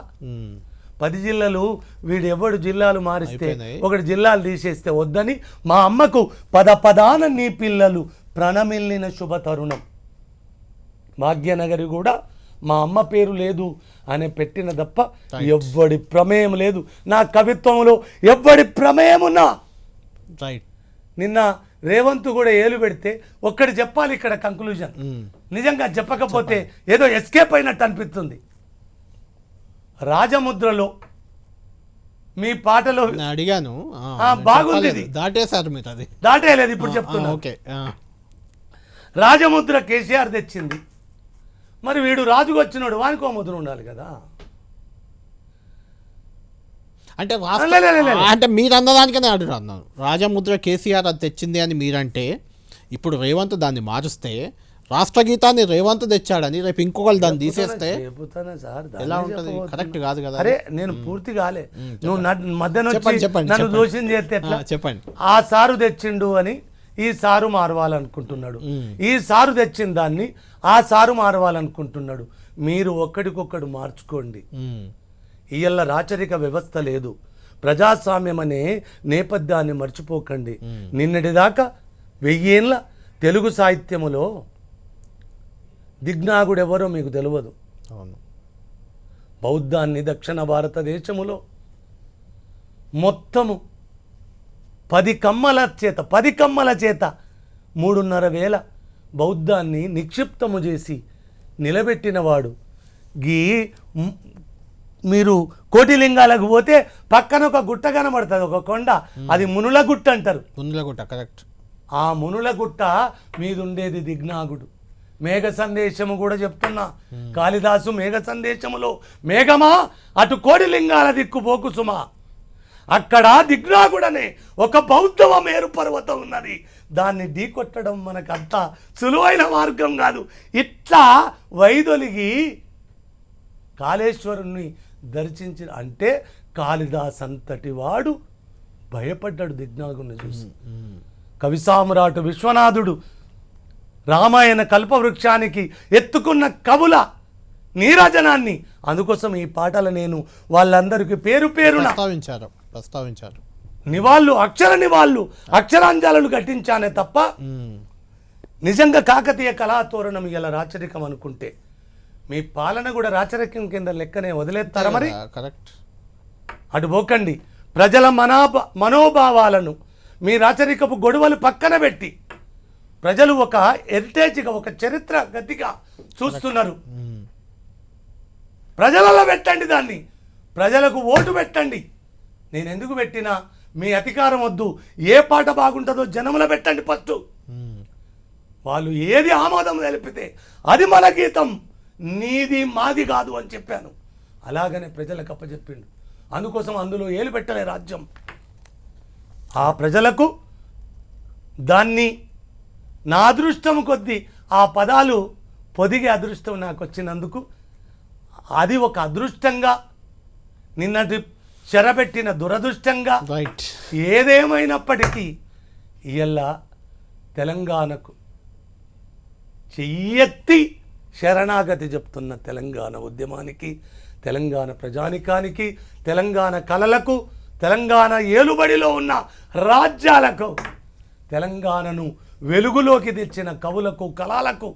Speaker 2: 10 జిల్లాలు వీడెవడు జిల్లాలు మారిస్తే
Speaker 1: అయిపోయినాయి.
Speaker 2: ఒకటి జిల్లాలు తీసేస్తే వద్దని మా అమ్మకు పదాన నీ పిల్లలు ప్రణమిల్లిన శుభతరుణం. భాగ్యనగరి కూడా మా అమ్మ పేరు లేదు అని పెట్టిన తప్ప ఎవ్వడి ప్రమేయం లేదు. నా కవిత్వంలో ఎవ్వడి ప్రమేయమున్నా.
Speaker 1: రైట్.
Speaker 2: నిన్న రేవంత్ కూడా ఏలు పెడితే ఒక్కటి చెప్పాలి ఇక్కడ కంక్లూజన్. నిజంగా చెప్పకపోతే ఏదో ఎస్కేప్ అయినట్టు అనిపిస్తుంది. రాజముద్రలో మీ పాటలో
Speaker 1: నేను అడిగాను,
Speaker 2: బాగుంది ఇది.
Speaker 1: దాటేశారు మీరు, అది
Speaker 2: దాటేయలేదు ఇప్పుడు చెప్తున్నా.
Speaker 1: ఓకే.
Speaker 2: రాజముద్ర కేసీఆర్ తెచ్చింది, మరి వీడు రాజుకు వచ్చినాడు, వానికో ముద్ర ఉండాలి కదా.
Speaker 1: అంటే
Speaker 2: లే.
Speaker 1: అంటే మీరు అన్నదానికనే అన్నాను. రాజముద్ర కేసీఆర్ అది తెచ్చింది అని మీరంటే, ఇప్పుడు రేవంత్ దాన్ని మారుస్తే, రాష్ట్ర గీతాన్ని రేవంత్ తెచ్చాడని రేపు ఇంకొకరు దాన్ని తీసేస్తే ఎలా ఉంటుంది? కరెక్ట్ కాదు కదా.
Speaker 2: అరే నేను పూర్తి కాలే, నువ్వు మధ్యన
Speaker 1: చెప్పండి.
Speaker 2: నన్ను దోషం చేస్తే ఎట్లా?
Speaker 1: చెప్పండి.
Speaker 2: ఆ సారు తెచ్చిండు అని ఈ సారు మారవాలనుకుంటున్నాడు, ఈ సారు తెచ్చిన దాన్ని ఆ సారు మారవాలనుకుంటున్నాడు. మీరు ఒక్కడికొక్కడు మార్చుకోండి. ఇయ్యల్ల రాచరిక వ్యవస్థ లేదు, ప్రజాస్వామ్యం అనే నేపథ్యాన్ని మర్చిపోకండి. నిన్నటిదాకా 1000 ఏళ్ళ తెలుగు సాహిత్యములో దిగ్నాగుడు ఎవరో మీకు తెలియదు.
Speaker 1: అవును.
Speaker 2: బౌద్ధాన్ని దక్షిణ భారతదేశములో మొత్తము 10 కమ్మల చేత 3,500,000 బౌద్ధాన్ని నిక్షిప్తము చేసి నిలబెట్టినవాడు. మీరు కోటిలింగాలకు పోతే పక్కన ఒక గుట్ట కనబడుతుంది, ఒక కొండ, అది మునుల గుట్ట అంటారు.
Speaker 1: మునుల గుట్ట, కరెక్ట్.
Speaker 2: ఆ మునుల గుట్ట మీద ఉండేది దిగ్నాగుడు. మేఘ సందేశము కూడా చెప్తున్నా, కాళిదాసు మేఘ సందేశములో మేఘమా అటు కోడిలింగాల దిక్కుపోకు సుమా, అక్కడ దిగ్నాగుడనే ఒక బౌద్ధవ మేరు పర్వతం ఉన్నది, దాన్ని ఢీకొట్టడం మనకంత సులువైన మార్గం కాదు. ఇట్లా వైదొలిగి కాళేశ్వరుణ్ణి దర్శించిన అంటే కాళిదాస్ అంతటి వాడు భయపడ్డాడు దిగ్నాగుడిని చూసి. కవి సామ్రాటు విశ్వనాథుడు రామాయణ కల్పవృక్షానికి ఎత్తుకున్న కవుల నీరాజనాన్ని, అందుకోసం ఈ పాటలు నేను వాళ్ళందరికీ పేరు పేరున
Speaker 1: ప్రస్తావించారు.
Speaker 2: నివాళులు, అక్షర నివాళులు, అక్షరాంజాలను కట్టించానే తప్ప నిజంగా కాకతీయ కళాతోరణం ఇలా రాచరికం అనుకుంటే మీ పాలన కూడా రాచరికం కింద లెక్కనే వదిలేస్తారా? మరి
Speaker 1: కరెక్ట్.
Speaker 2: అటు పోకండి. ప్రజల మనోభావాలను మీ రాచరికపు గొడవలు పక్కన పెట్టి ప్రజలు ఒక హెరిటేజ్గా, ఒక చరిత్ర గతిగా చూస్తున్నారు. ప్రజలలో పెట్టండి దాన్ని, ప్రజలకు ఓటు పెట్టండి. నేను ఎందుకు పెట్టినా మీ అధికారం వద్దు, ఏ పాట బాగుంటుందో జనముల పెట్టండి ఫస్ట్. వాళ్ళు ఏది ఆమోదం తెలిపితే అది మన గీతం, నీది మాది కాదు అని చెప్పాను. అలాగనే ప్రజలకు అప్పచెప్పిండు. అందుకోసం అందులో ఏలు పెట్టలే రాజ్యం. ఆ ప్రజలకు దాన్ని నా అదృష్టం కొద్దీ ఆ పదాలు పొదిగే అదృష్టం నాకు వచ్చినందుకు అది ఒక అదృష్టంగా, నిన్నటి చెరబెట్టిన దురదృష్టంగా, ఏదేమైనప్పటికీ ఇయ్యల్ల తెలంగాణకు చెయ్యెత్తి శరణాగతి చెప్తున్న తెలంగాణ ఉద్యమానికి, తెలంగాణ ప్రజానికానికి, తెలంగాణ కళలకు, తెలంగాణ ఏలుబడిలో ఉన్న రాజ్యాలకు, తెలంగాణను వెలుగులోకి తెచ్చిన కవులకు, కళలకు,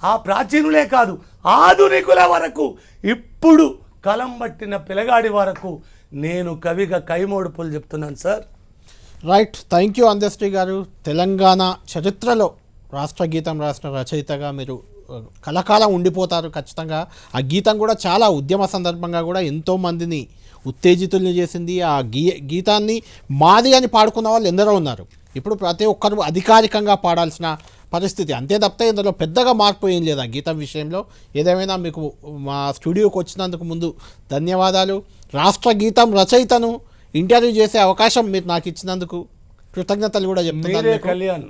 Speaker 2: ఆ ప్రాచీనులే కాదు ఆధునికుల వరకు, ఇప్పుడు కలం పట్టిన పిలగాడి వరకు నేను కవిగా కైమోడుపులు చెప్తున్నాను sir.
Speaker 1: Right. Thank you Andasri గారు. తెలంగాణ చరిత్రలో రాష్ట్ర గీతం రాసిన రచయితగా మీరు కలకాలం ఉండిపోతారు ఖచ్చితంగా. ఆ గీతం కూడా చాలా ఉద్యమ సందర్భంగా కూడా ఎంతోమందిని ఉత్తేజితుల్ని చేసింది. ఆ గీతాన్ని మాది అని పాడుకున్న వాళ్ళు ఎందరో ఉన్నారు. ఇప్పుడు ప్రతి ఒక్కరు అధికారికంగా పాడాల్సిన పరిస్థితి, అంతే తప్పితే ఇందులో పెద్దగా మార్పు ఏం లేదు ఆ గీతం విషయంలో. ఏదేమైనా మీకు మా స్టూడియోకి వచ్చినందుకు ముందు ధన్యవాదాలు. రాష్ట్ర గీతం రచయితను ఇంటర్వ్యూ చేసే అవకాశం మీరు నాకు ఇచ్చినందుకు కృతజ్ఞతలు కూడా చెప్తున్నాను.
Speaker 2: మీరే కళ్యాణ్,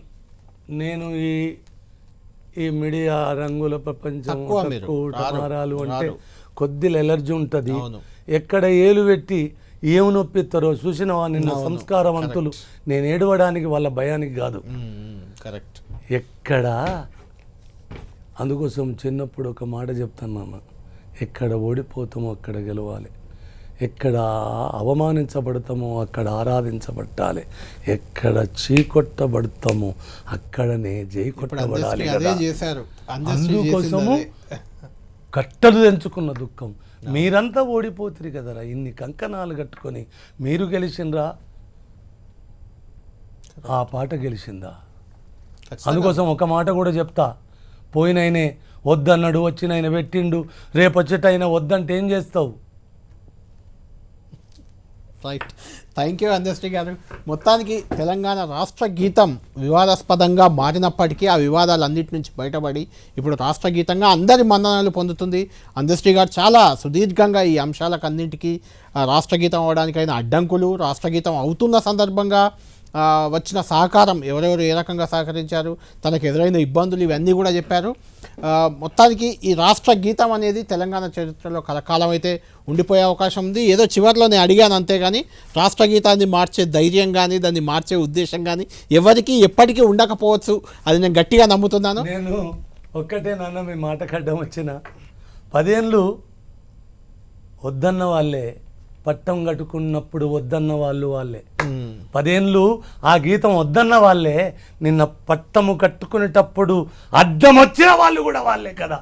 Speaker 2: నేను ఈ మీడియా రంగుల ప్రపంచం
Speaker 1: తక్కువ మీరు
Speaker 2: టమారాలు అంటే
Speaker 1: రారు.
Speaker 2: కొద్దిగా ఎలర్జీ ఉంటుంది.
Speaker 1: అవును.
Speaker 2: ఎక్కడ ఏలు పెట్టి ఏమి నొప్పిస్తారో చూసినవా నిన్న సంస్కారవంతులు. నేను ఏడవడానికి వాళ్ళ భయానికి కాదు,
Speaker 1: కరెక్ట్.
Speaker 2: ఎక్కడ. అందుకోసం చిన్నప్పుడు ఒక మాట చెప్తాను నాన్న, ఎక్కడ ఓడిపోతామో అక్కడ గెలవాలి, ఎక్కడ అవమానించబడతామో అక్కడ ఆరాధించబట్టాలి, ఎక్కడ చీకొట్టబడతామో అక్కడనే జై కొట్టబడాలి కదా. అందుకోసము కట్టలు తెంచుకున్న దుఃఖం. మీరంతా ఓడిపోతురు కదరా, ఇన్ని కంకణాలు కట్టుకొని మీరు గెలిచిండ్రా, ఆ పాట గెలిచిందా? అందుకోసం ఒక మాట కూడా చెప్తా, పోయినైనే వద్దన్నాడు, వచ్చినైన పెట్టిండు, రేపు వచ్చేటైనా వద్దంటే ఏం చేస్తావు?
Speaker 1: రైట్, థ్యాంక్ యూ అందశ్రీ గారు. మొత్తానికి తెలంగాణ రాష్ట్ర గీతం వివాదాస్పదంగా మారినప్పటికీ ఆ వివాదాలన్నిటి నుంచి బయటపడి ఇప్పుడు రాష్ట్ర గీతంగా అందరి మన్ననలు పొందుతుంది. అందశ్రీ గారు చాలా సుదీర్ఘంగా ఈ అంశాలకు అన్నింటికీ రాష్ట్ర గీతం అవడానికైన అడ్డంకులు, రాష్ట్ర గీతం అవుతున్న సందర్భంగా వచ్చిన సహకారం, ఎవరెవరు ఏ రకంగా సహకరించారు, తనకు ఎదురైన ఇబ్బందులు, ఇవన్నీ కూడా చెప్పారు. మొత్తానికి ఈ రాష్ట్ర గీతం అనేది తెలంగాణ చరిత్రలో కలకాలం అయితే ఉండిపోయే అవకాశం ఉంది. ఏదో చివరిలో నేను అడిగాను అంతేగాని రాష్ట్ర గీతాన్ని మార్చే ధైర్యం కానీ దాన్ని మార్చే ఉద్దేశం కానీ ఎవరికి ఎప్పటికీ ఉండకపోవచ్చు, అది నేను గట్టిగా నమ్ముతున్నాను.
Speaker 2: నేను ఒక్కటే నాన్న, మీ మాట కడ్డం వచ్చిన 10 ఏళ్ళు వద్దన్న వాళ్ళే, పట్టం కట్టుకున్నప్పుడు వద్దన్న వాళ్ళే. 10 ఏళ్ళు ఆ గీతం వద్దన్న వాళ్ళే, నిన్న పట్టము కట్టుకునేటప్పుడు అడ్డం వచ్చిన వాళ్ళు కూడా వాళ్ళే కదా.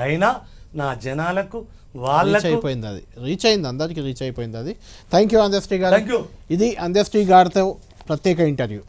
Speaker 2: అయినా నా జనాలకు వాళ్ళకు
Speaker 1: అయిపోయింది, అది రీచ్ అయింది, అందరికీ రీచ్ అయిపోయింది అది. థ్యాంక్ యూ అందశ్రీ గారు. ఇది అందశ్రీ గారితో ప్రత్యేక ఇంటర్వ్యూ.